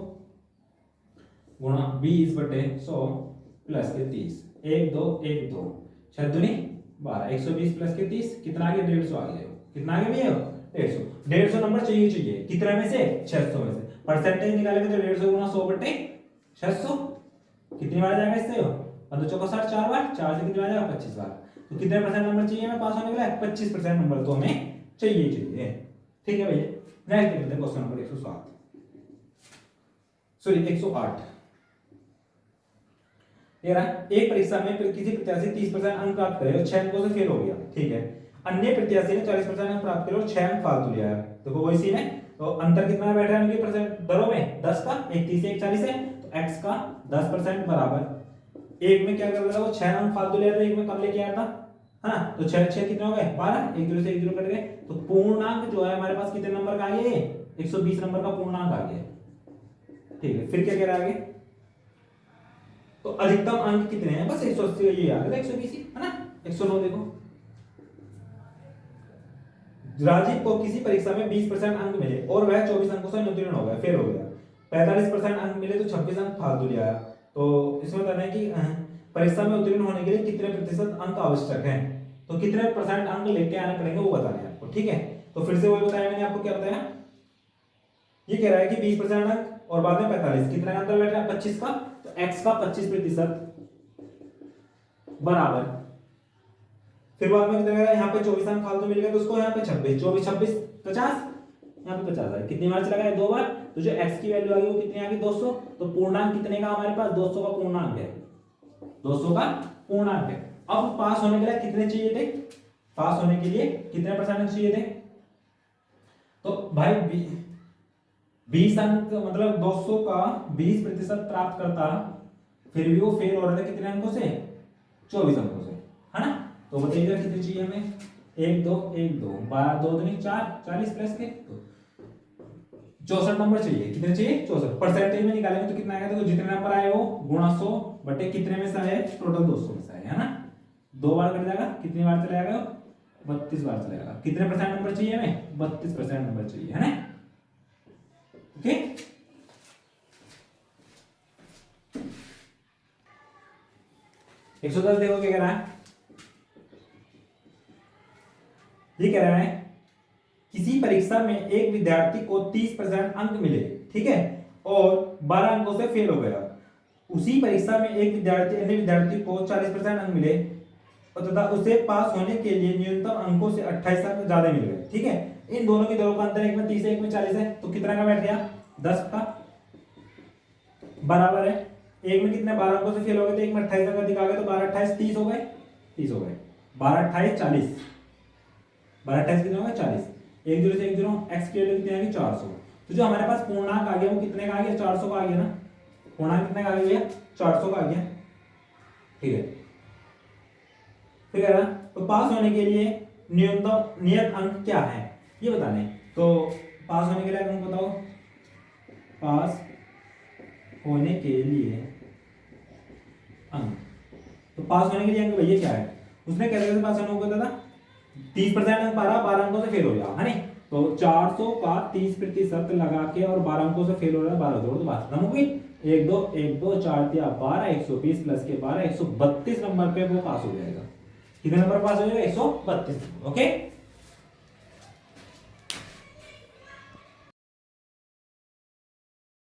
[SPEAKER 1] × 20/100 प्लस के 30, 1 2 1 2, 6 दूनी 12, 120 प्लस के 30 कितना आ गया, 150 आ गया, कितना आ गया भैया, 150। 150 नंबर चाहिए कितने में से, 600 में से। परसेंटेज निकालेंगे तो 150 × 100/600 कितनी बार जाएगा इससे, 15 चौका 60, 4 बार, 4 से कितनी बार जाएगा, 25 बार। तो कितने % नंबर चाहिए हमें पास होने के लिए, 25% नंबर तो हमें चाहिए, ठीक है भैया। नेक्स्ट देखते हैं क्वेश्चन नंबर 107, सॉरी 108। ये रहा, एक परीक्षा में किसी प्रत्याशी 30% अंक प्राप्त करे और 6 अंकों से फेल हो गया, ठीक है। अन्य प्रत्याशी ने 40% अंक प्राप्त करे और 6 अंक फालतू लिया है, देखो वही सीन है। तो अंतर कितना बैठ रहा है उनके परसेंट दरों में, 10 का, एक 30 एक 40 है, तो x का 10% बराबर, एक में क्या कर रहा था वो 6 अंक फालतू ले रहा था, एक में कम लेके आया था, है ना। तो 6 6 कितने हो गए, 12, एक 0 से 1 0 कट गए, तो पूर्णांक जो है हमारे पास कितने नंबर का आ गया, 120 नंबर का पूर्णांक आ गया, ठीक है। फिर क्या कह रहा है आगे, तो अधिकतम अंक कितने हैं, बस 180, ये आ गया 120, है ना। 109 देखो, राजीव को किसी परीक्षा में 20% अंक मिले और वह 24 अंकों से उत्तीर्ण हो गया, फेल हो गया। 45% अंक मिले तो 26 अंक फालतू लिया। तो इसमें बताना है कि परीक्षा में उत्तीर्ण होने के लिए कितने प्रतिशत अंक आवश्यक हैं। तो कितने परसेंट अंक लेके आने पड़ेंगे वो बताना है आपको, ठीक है। तो फिर से वही बताया मैंने आपको, क्या बताया, ये कह रहा है कि 20% अंक और बाद में 45, कितना का अंतर बैठ रहा है 25 का, तो x का 25% बराबर, फिर बाद में कितना, यहाँ पे 24 अंक फालतू मिल गए तो उसको यहाँ पे 26, 24 26 50, यहाँ पे 50 है, कितनी बार चला गया, 2 बार, तो जो x की वैल्यू आ गई वो कितनी आ गई 200, तो पूर्णांक कितने का हमारे पास 200 का पूर्णांक है, 200 का पूर्णांक है। अब पास होने के लिए कितने चाहिए थे, पास होने के लिए कितने परसेंट चाहिए थे, तो भाई 20 अंक मतलब 200 का 20% प्राप्त करता, फिर भी वो फेल हो रहा था कितने अंकों से, 24 अंकों से, है ना। तो बताइए कितने चाहिए हमें, 1 2 1 2 12 2 2 4 40 प्लस के 64 नंबर चाहिए, कितने चाहिए 64, परसेंटेज में निकालेंगे तो कितना आएगा, देखो जितने नंबर आए वो गुणा 100 बटे कितने में से आए, टोटल 200 में से आए, है ना। 2 बार कट जाएगा, कितनी बार चला जाएगा, 32 बार चला जाएगा, कितने परसेंट नंबर चाहिए हमें, 32% नंबर चाहिए, है ना। ओके, एक 110 देखो क्या कह रहा है, ये कह रहा है किसी परीक्षा में एक विद्यार्थी को 30% अंक मिले, ठीक है, और 12 अंकों से फेल हो गया, उसी परीक्षा में एक विद्यार्थी अन्य विद्यार्थी को 40% अंक मिले और तथा उसे पास होने के लिए न्यूनतम अंकों से 28 अंक ज्यादा मिल गए, ठीक है। इन दोनों की दरों का अंतर, एक में 30 है एक में 40 है, तो कितना का बैठ गया 10 का, बराबर है, एक में कितने 12 अंकों से फेल हो गए थे, एक में 28 अंक अधिक आ गए, तो 12 28 30 हो गए, 30 हो गए, 12 28 40, 12 28 कितने हो गए 40, 1 0 से 1 0, x की वैल्यू कितनी आ गई 400, तो जो हमारे पास पूर्णांक आ गया वो कितने का आ गया, 400 का आ गया ना, पूर्णांक कितने का आ गया, 400 का आ गया, ठीक है। ठीक है ना, तो पास होने के लिए न्यूनतम नियत अंक क्या है ये बताने, तो पास होने के लिए अंक बताओ, पास होने के लिए अंक, तो पास होने के लिए अंक भैया क्या है, उसने कैसे पास होने को कहता था 30% अंक पारा 12 अंकों से फेल हो गया, है नहीं, तो 400 का 30% लगा के और 12 अंकों से फेल हो रहा है, 12 जोड़ तो बात खत्म हो गई, 1 2 1 2 4 दिया 12, 120 प्लस के 12 132 नंबर पे वो पास हो जाएगा, कितने नंबर पास हो जाएगा 132, ओके।